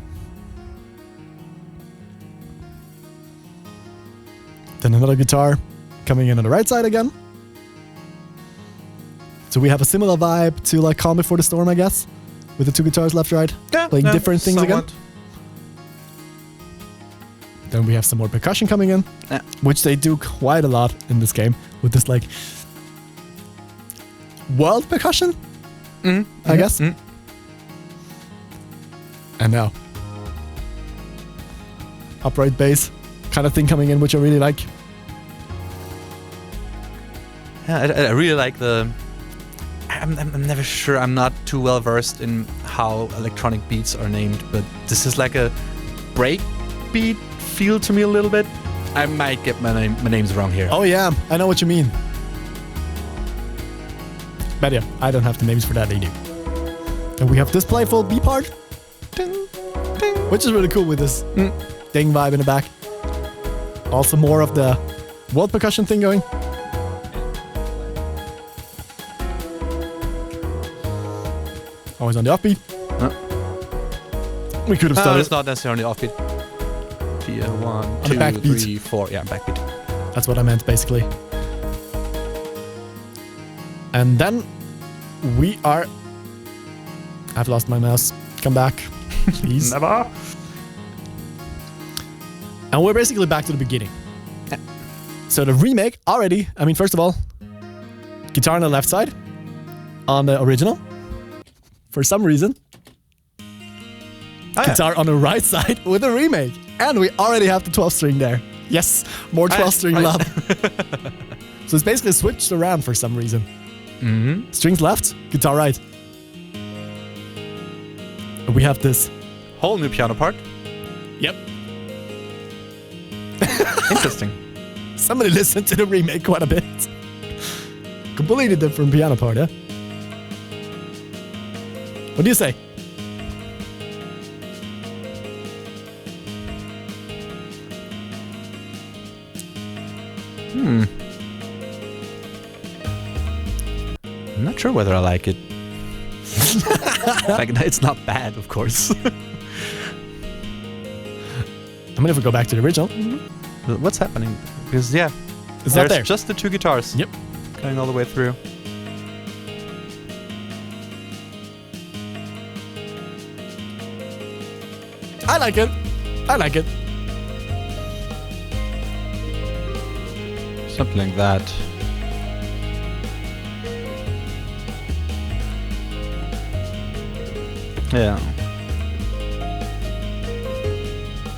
Then another guitar coming in on the right side again. So we have a similar vibe to like Calm Before the Storm, I guess, with the two guitars left, right, playing different things again. Then we have some more percussion coming in, which they do quite a lot in this game with this like world percussion, I guess. And now upright bass kind of thing coming in, which I really like. Yeah, I really like the... I'm never sure, I'm not too well versed in how electronic beats are named, but this is like a break beat feel to me a little bit. I might get my names wrong here. Oh yeah, I know what you mean. But yeah, I don't have the names for that either. And we have this playful B part, ding, ding, which is really cool with this ding vibe in the back. Also more of the world percussion thing going. Always on the offbeat. We could have started. It's not necessarily offbeat. Yeah, 1, 2, backbeat. 3, 4. Yeah, backbeat. That's what I meant, basically. And then we are... I've lost my mouse. Come back, please. Never. And we're basically back to the beginning. So the remake already, I mean, first of all, guitar on the left side on the original. For some reason. Guitar on the right side with a remake. And we already have the 12 string there. Yes, more 12 string love. So it's basically switched around for some reason. Mm-hmm. Strings left, guitar right. And we have this whole new piano part. Yep. Interesting. Somebody listened to the remake quite a bit. Completely different piano part, yeah? What do you say? I'm not sure whether I like it. Like, it's not bad, of course. I mean, if we go back to the original. What's happening? Because, yeah, it's not there. There's just the two guitars. Yep. Going all the way through. I like it. I like it. Something like that. Yeah.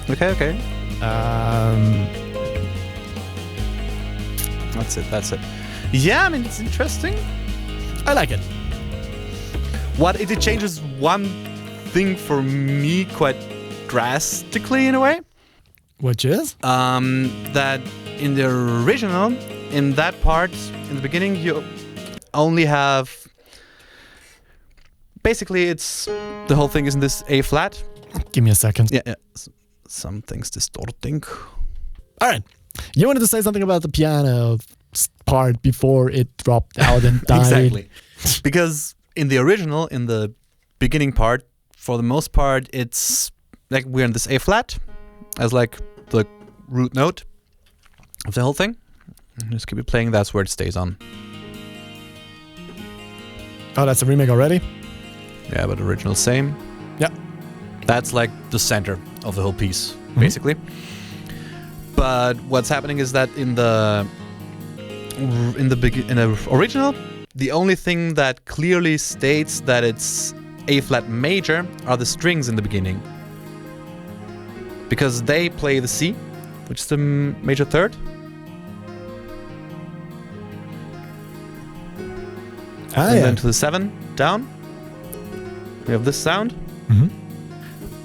Okay. That's it. Yeah, I mean, it's interesting. I like it. It changes one thing for me quite drastically in a way. Which is? That in the original, in that part, in the beginning, you only have... Basically, it's... The whole thing is in this A flat. Give me a second. Yeah. Something's distorting. All right. You wanted to say something about the piano part before it dropped out and died. Exactly. Because in the original, in the beginning part, for the most part, it's like we're in this A flat as like the root note of the whole thing. Just keep it playing. That's where it stays on. Oh, that's a remake already? Yeah, but original same. Yeah. That's like the center of the whole piece, basically. But what's happening is that in the original, the only thing that clearly states that it's A flat major are the strings in the beginning, because they play the C, which is the major third. And then to the 7 down, we have this sound.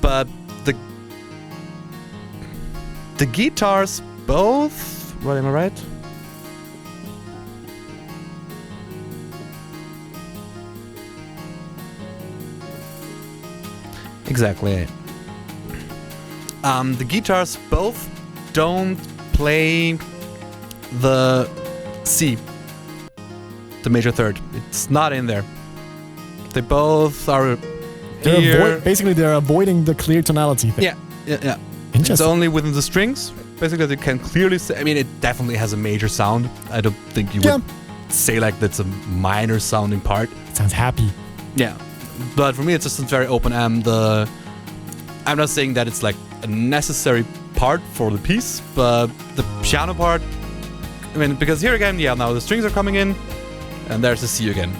But the guitars both... What, am I right? Exactly. The guitars both don't play the C, the major third. It's not in there. They both are here. Basically, they're avoiding the clear tonality thing. Yeah. Interesting. It's only within the strings. Basically, they can clearly say... I mean, it definitely has a major sound. I don't think you would say like that's a minor sounding part. It sounds happy. Yeah. But for me, it's just very open. I'm not saying that it's like a necessary part for the piece, but the piano part... I mean, because here again, now the strings are coming in, and there's the C again.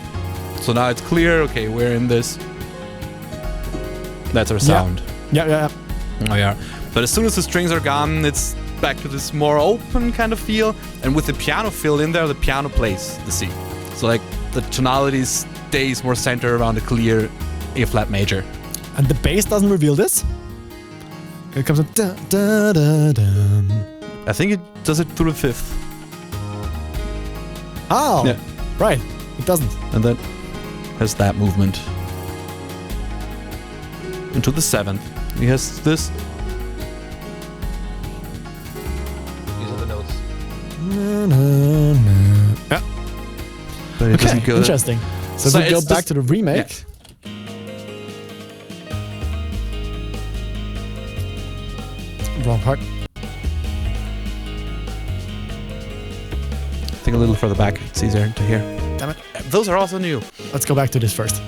So now it's clear, okay, we're in this. That's our sound. Yeah. Oh, yeah. But as soon as the strings are gone, it's back to this more open kind of feel. And with the piano filled in there, the piano plays the C. So like the tonality stays more centered around the clear A flat major. And the bass doesn't reveal this? It comes in da da da da. I think it does it through the 5th. Oh, yeah. Right. it doesn't. And then has that movement. Into the 7th. He has this. These are the notes. Yeah. But it doesn't go. Interesting. So if we go back to the remake. Yeah. Wrong part. I think a little further back. It's easier to hear. Damn it. Those are also new. Let's go back to this first.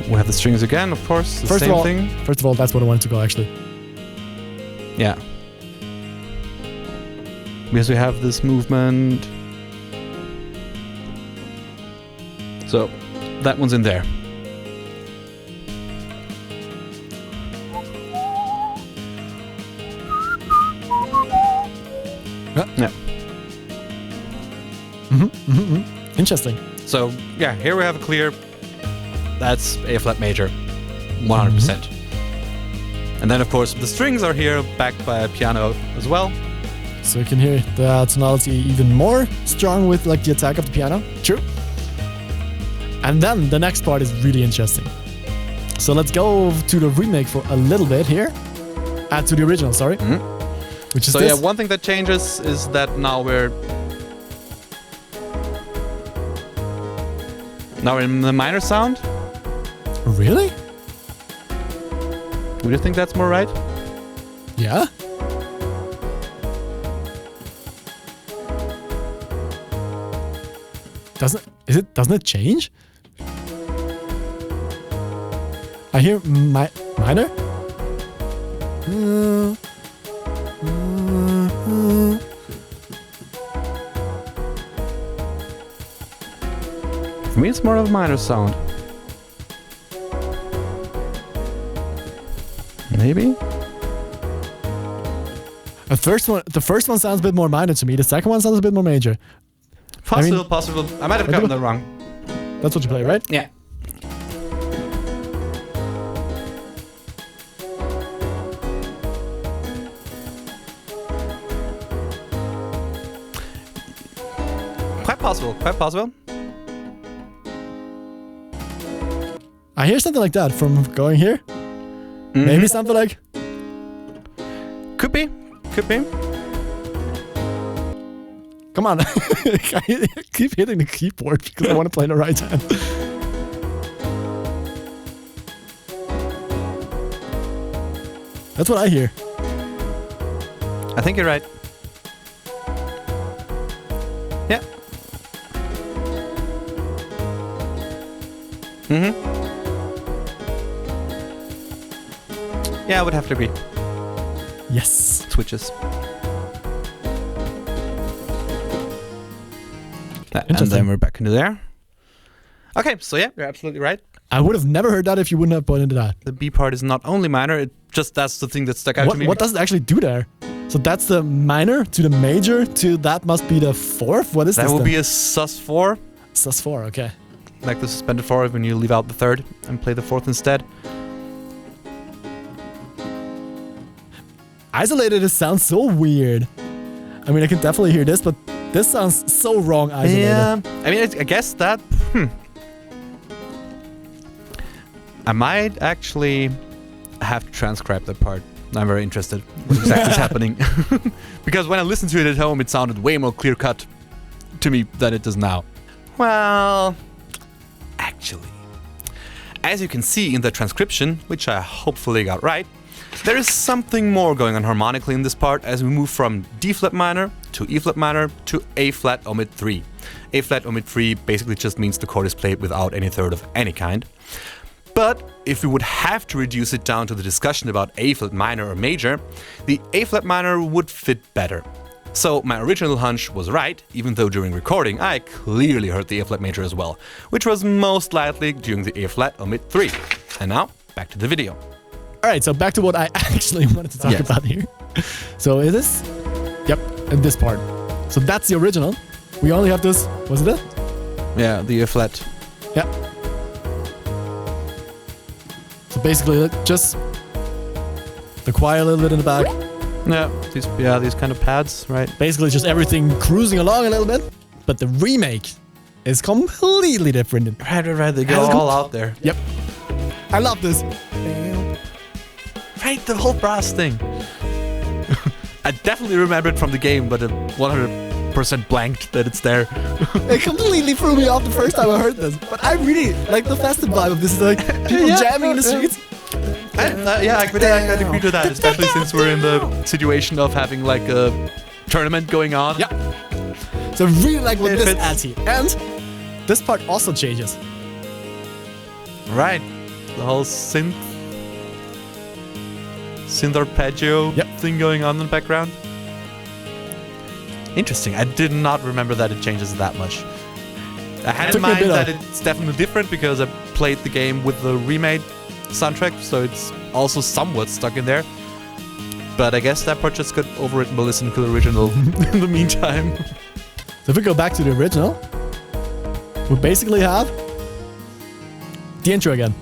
We have the strings again, of course. The First same of all, thing. First of all, that's what I wanted to go actually. Yeah. Because we have this movement. So that one's in there. Yeah. Interesting. So yeah, here we have a clear. That's A flat major, 100%. And then of course the strings are here, backed by a piano as well. So you can hear the tonality even more strong with like the attack of the piano. True. And then the next part is really interesting. So let's go to the remake for a little bit here. To the original, sorry. Which is so this. yeah, one thing that changes is that now we're in the minor sound. Really? Would you think that's more right? Yeah. Doesn't it change? I hear minor. For me, it's more of a minor sound. Maybe? The first one sounds a bit more minor to me. The second one sounds a bit more major. Possible. I might have gotten that wrong. That's what you play, right? Yeah. Quite possible. I hear something like that from going here. Maybe something like... Could be. Come on. I keep hitting the keyboard because I want to play in the right hand. That's what I hear. I think you're right. Yeah. Yeah, I would have to agree. Yes. Switches. And then we're back into there. Okay, so yeah, you're absolutely right. I would have never heard that if you wouldn't have pointed to that. The B part is not only minor, that's the thing that stuck out to me. What does it actually do there? So that's the minor to the major to that must be the fourth? What is this? That would be a sus4. Sus4, okay. Like the suspended fourth when you leave out the third and play the fourth instead. Isolated, it sounds so weird. I mean, I can definitely hear this, but this sounds so wrong isolated. Yeah, I mean, I guess that... I might actually have to transcribe that part. I'm very interested what exactly is happening. Because when I listened to it at home, it sounded way more clear-cut to me than it does now. Well, actually, as you can see in the transcription, which I hopefully got right, there is something more going on harmonically in this part as we move from D flat minor to E flat minor to A flat omit 3. A flat omit 3 basically just means the chord is played without any third of any kind. But if we would have to reduce it down to the discussion about A flat minor or major, the A flat minor would fit better. So my original hunch was right, even though during recording I clearly heard the A flat major as well, which was most likely during the A flat omit 3. And now, back to the video. Alright, so back to what I actually wanted to talk about here. So is this? Yep, and this part. So that's the original. We only have this, was it? Yeah, the A flat. Yeah. So basically, just the choir a little bit in the back, Yeah, these kind of pads, right? Basically just everything cruising along a little bit. But the remake is completely different. Right, they go all out there. Yep. I love this. Right, the whole brass thing. I definitely remember it from the game, but it 100% blanked that it's there. It completely threw me off the first time I heard this. But I really like the festive vibe of this, like people jamming in the streets. I can agree to that, especially since we're in the situation of having like a tournament going on. Yeah. So I really like what this adds here. And this part also changes. Right. The whole synth arpeggio thing going on in the background. Interesting. I did not remember that it changes that much. I had in mind that it's definitely different because I played the game with the remade soundtrack, so it's also somewhat stuck in there. But I guess that part just got overwritten by listening to the original in the meantime. So if we go back to the original, we basically have the intro again.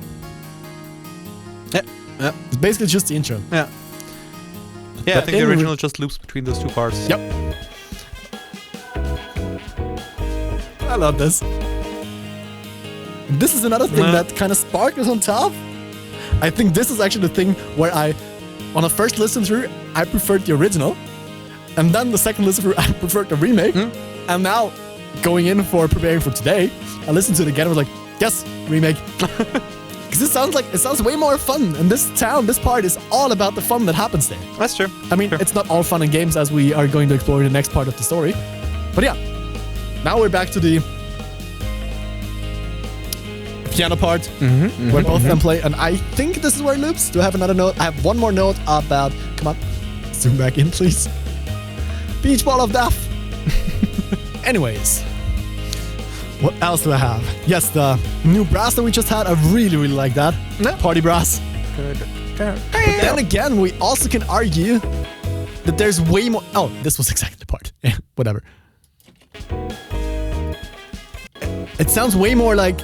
Yeah. It's basically just the intro. Yeah. Yeah, I think the original just loops between those two parts. Yep. I love this. This is another thing that kind of sparkles on top. I think this is actually the thing where on a first listen through, I preferred the original. And then the second listen through, I preferred the remake. And now, going in for preparing for today, I listened to it again and was like, yes, remake. Because it sounds way more fun. And this part is all about the fun that happens there. That's true. I mean, it's not all fun and games as we are going to explore in the next part of the story. But yeah, now we're back to the piano part where both of them play. And I think this is where it loops. Do I have another note? I have one more note about... Come on, zoom back in, please. Beach Ball of Death. Anyways. What else do I have? Yes, the new brass that we just had. I really, really like that. Party brass. But then again, we also can argue that there's way more... Oh, this was exactly the part. Whatever. It sounds way more like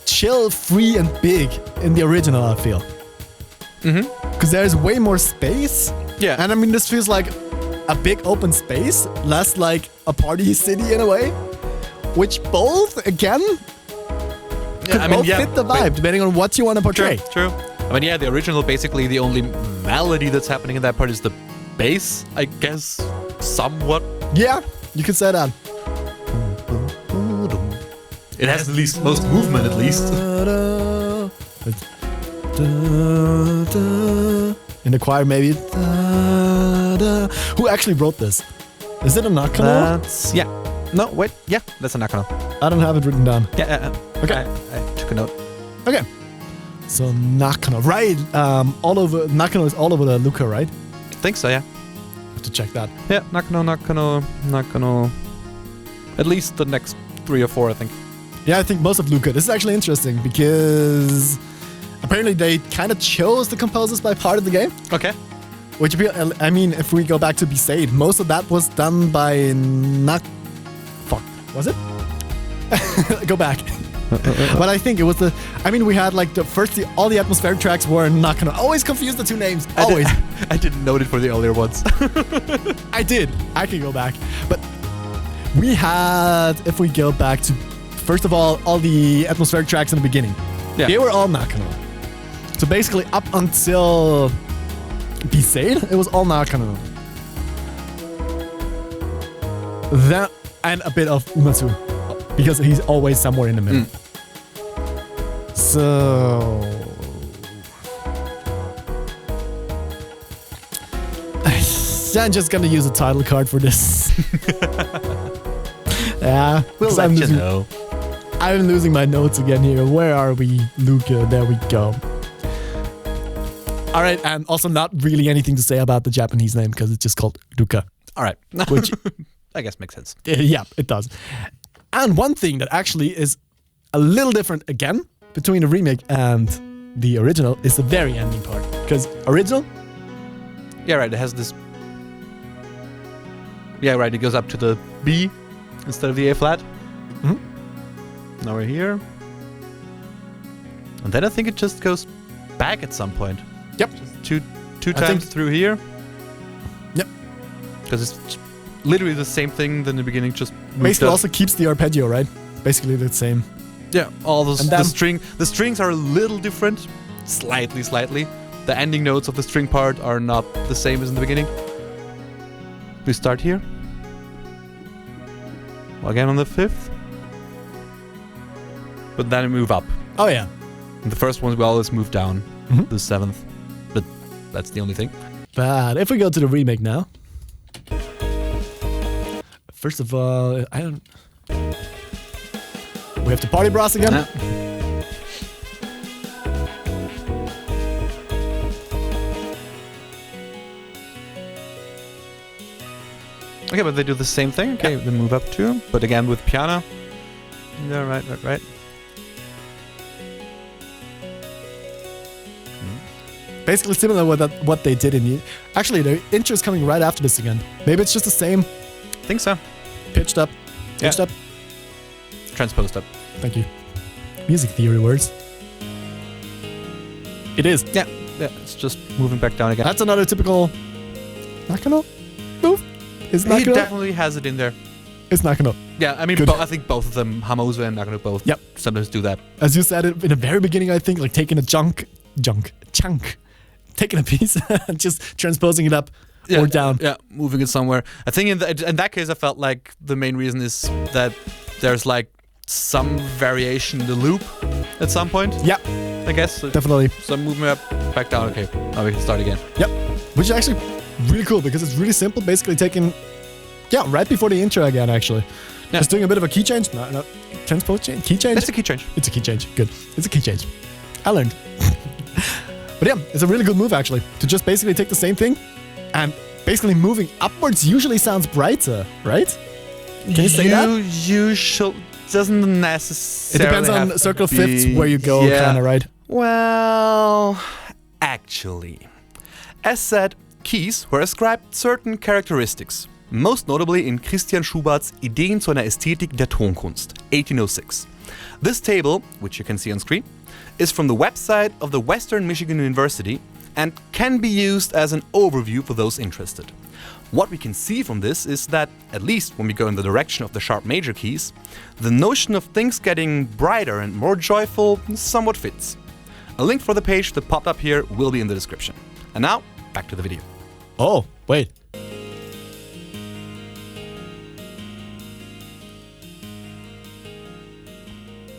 chill, free, and big in the original, I feel. Because there's way more space. Yeah. And I mean, this feels like a big open space, less like a party city in a way. Which both, again, could both fit the vibe, depending on what you want to portray. True. I mean, yeah, the original, basically, the only melody that's happening in that part is the bass, I guess, somewhat. Yeah, you could say that. It has the least, most movement, at least. In the choir, maybe. Who actually wrote this? Is it a Nakano? Yeah. No, wait. Yeah, that's a Nakano. I don't have it written down. Yeah. Okay. I took a note. Okay. So Nakano, right? Nakano is all over the Luca, right? I think so, yeah. Have to check that. Yeah, Nakano. At least the next 3 or 4, I think. Yeah, I think most of Luca. This is actually interesting because apparently they kind of chose the composers by part of the game. Okay. Which, I mean, if we go back to Besaid, most of that was done by Fuck, was it? Go back. But I think it was we had like all the atmospheric tracks were Nakano. Always confuse the two names. Always. I didn't note it for the earlier ones. I did. I can go back. But we had, if we go back to, first of all the atmospheric tracks in the beginning. Yeah. They were all Nakano. So basically up until Besaid, it was all Nakano. That and a bit of Umatsu, because he's always somewhere in the middle. So I'm just gonna use a title card for this. Yeah, we'll let you know. I'm losing my notes again here. Where are we, Luca? There we go. All right, and also not really anything to say about the Japanese name because it's just called Luca. All right, which I guess makes sense. Yeah, it does. And one thing that actually is a little different again between the remake and the original is the very ending part. Because original? Yeah, right. It has this. Yeah, right. It goes up to the B instead of the A flat. Now we're here. And then I think it just goes back at some point. Yep. Two times through here. Yep. because it's literally the same thing than the beginning, just Basically up. also keeps the arpeggio, right? Basically the same. Yeah, all those, And the strings are a little different, slightly. The ending notes of the string part are not the same as in the beginning. We start here. Again on the 5th. But then we move up. Oh yeah. In the first ones we always move down. The 7th. But that's the only thing. But if we go to the remake now. First of all, we have the party brass again. Okay, but they do the same thing. Okay, then move up too. But again with piano. Yeah, right. Basically similar with what they did in the... Actually, the intro is coming right after this again. Maybe it's just the same. I think so. Pitched up. Transposed up. Thank you. Music theory words. It is. Yeah, it's just moving back down again. That's another typical Nakano move. Is He Nakano? definitely has it in there. It's Nakano. Yeah, I mean, I think both of them, Hamose and Nakano, both sometimes do that. As you said it in the very beginning, I think, like taking a chunk, taking a piece and just transposing it up or down. Yeah, moving it somewhere. I think in that case, I felt like the main reason is that there's like some variation in the loop at some point. Yeah. I guess. Definitely. So I'm moving up, back down. Okay, now we can start again. Yep. Which is actually really cool because it's really simple. Basically taking, right before the intro again, actually. Yeah. Just doing a bit of a key change. No, transpose change? Key change? It's a key change. It's a key change. Good. It's a key change. I learned. But yeah, it's a really good move actually. To just basically take the same thing and basically moving upwards usually sounds brighter, right? Can you say that? Usually doesn't necessarily. It depends on circle fifths where you go, kind of, right? Well, actually, as said, keys were ascribed certain characteristics. Most notably in Christian Schubert's Ideen zu einer Ästhetik der Tonkunst, 1806. This table, which you can see on screen, is from the website of the Western Michigan University and can be used as an overview for those interested. What we can see from this is that, at least when we go in the direction of the sharp major keys, the notion of things getting brighter and more joyful somewhat fits. A link for the page that popped up here will be in the description. And now, back to the video. Oh, wait.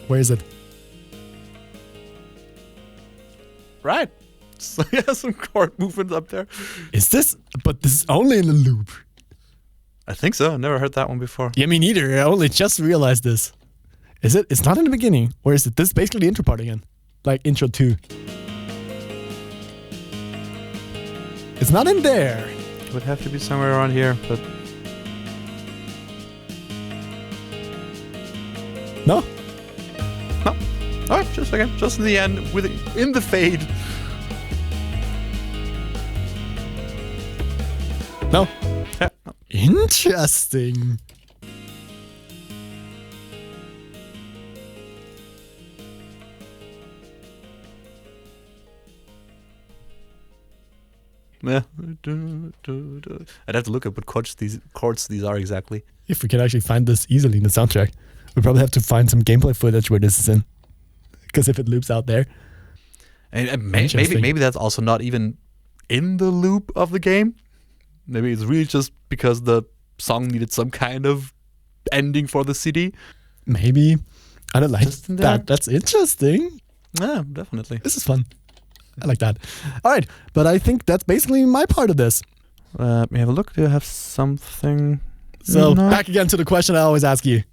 Where is it? Right. So yeah, some chord movement up there. Is this? But this is only in the loop. I think so. I never heard that one before. Yeah, me neither. I only just realized this. Is it? It's not in the beginning. Or is it? This is basically the intro part again. Like intro 2. It's not in there. It would have to be somewhere around here, but... No? No. Alright, just again, just in the end, in the fade. No. Yeah. Interesting. Yeah. I'd have to look at what chords these are exactly. If we can actually find this easily in the soundtrack, we probably have to find some gameplay footage where this is in. Because if it loops out there. And maybe that's also not even in the loop of the game. Maybe it's really just because the song needed some kind of ending for the CD. Maybe. I don't like that. That's interesting. Yeah, definitely. This is fun. I like that. All right, but I think that's basically my part of this. Let me have a look. Do I have something? So back again to the question I always ask you.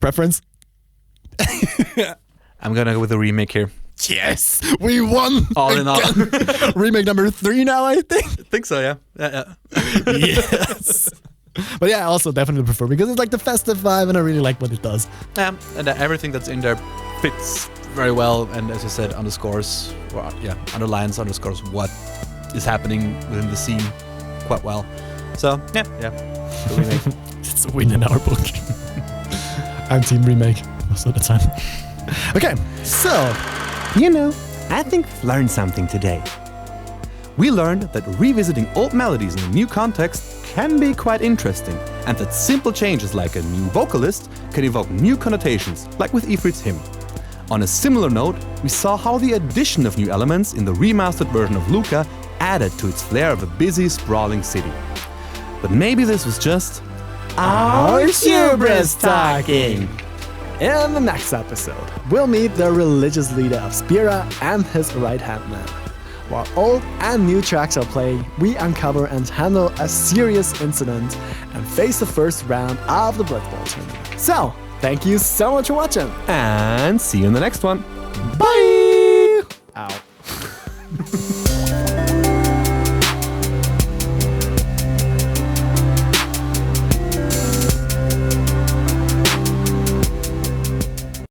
Preference? I'm gonna go with the remake here. Yes, we won. All in all. Remake number 3 now, I think. I think so, yeah. Yeah. Yes. But yeah, I also definitely prefer because it's like the festive vibe and I really like what it does. And everything that's in there fits very well, and as you said, underlines, underscores what is happening within the scene quite well. So, yeah. The remake. It's a win in our book. I'm team remake most of the time. Okay, so... I think we've learned something today. We learned that revisiting old melodies in a new context can be quite interesting, and that simple changes like a new vocalist can evoke new connotations, like with Ifrit's hymn. On a similar note, we saw how the addition of new elements in the remastered version of Luca added to its flair of a busy, sprawling city. But maybe this was just our hubris talking! In the next episode, we'll meet the religious leader of Spira and his right-hand man. While old and new tracks are playing, we uncover and handle a serious incident and face the first round of the Blood Bowl tournament. So, thank you so much for watching! And see you in the next one. Bye! Ow.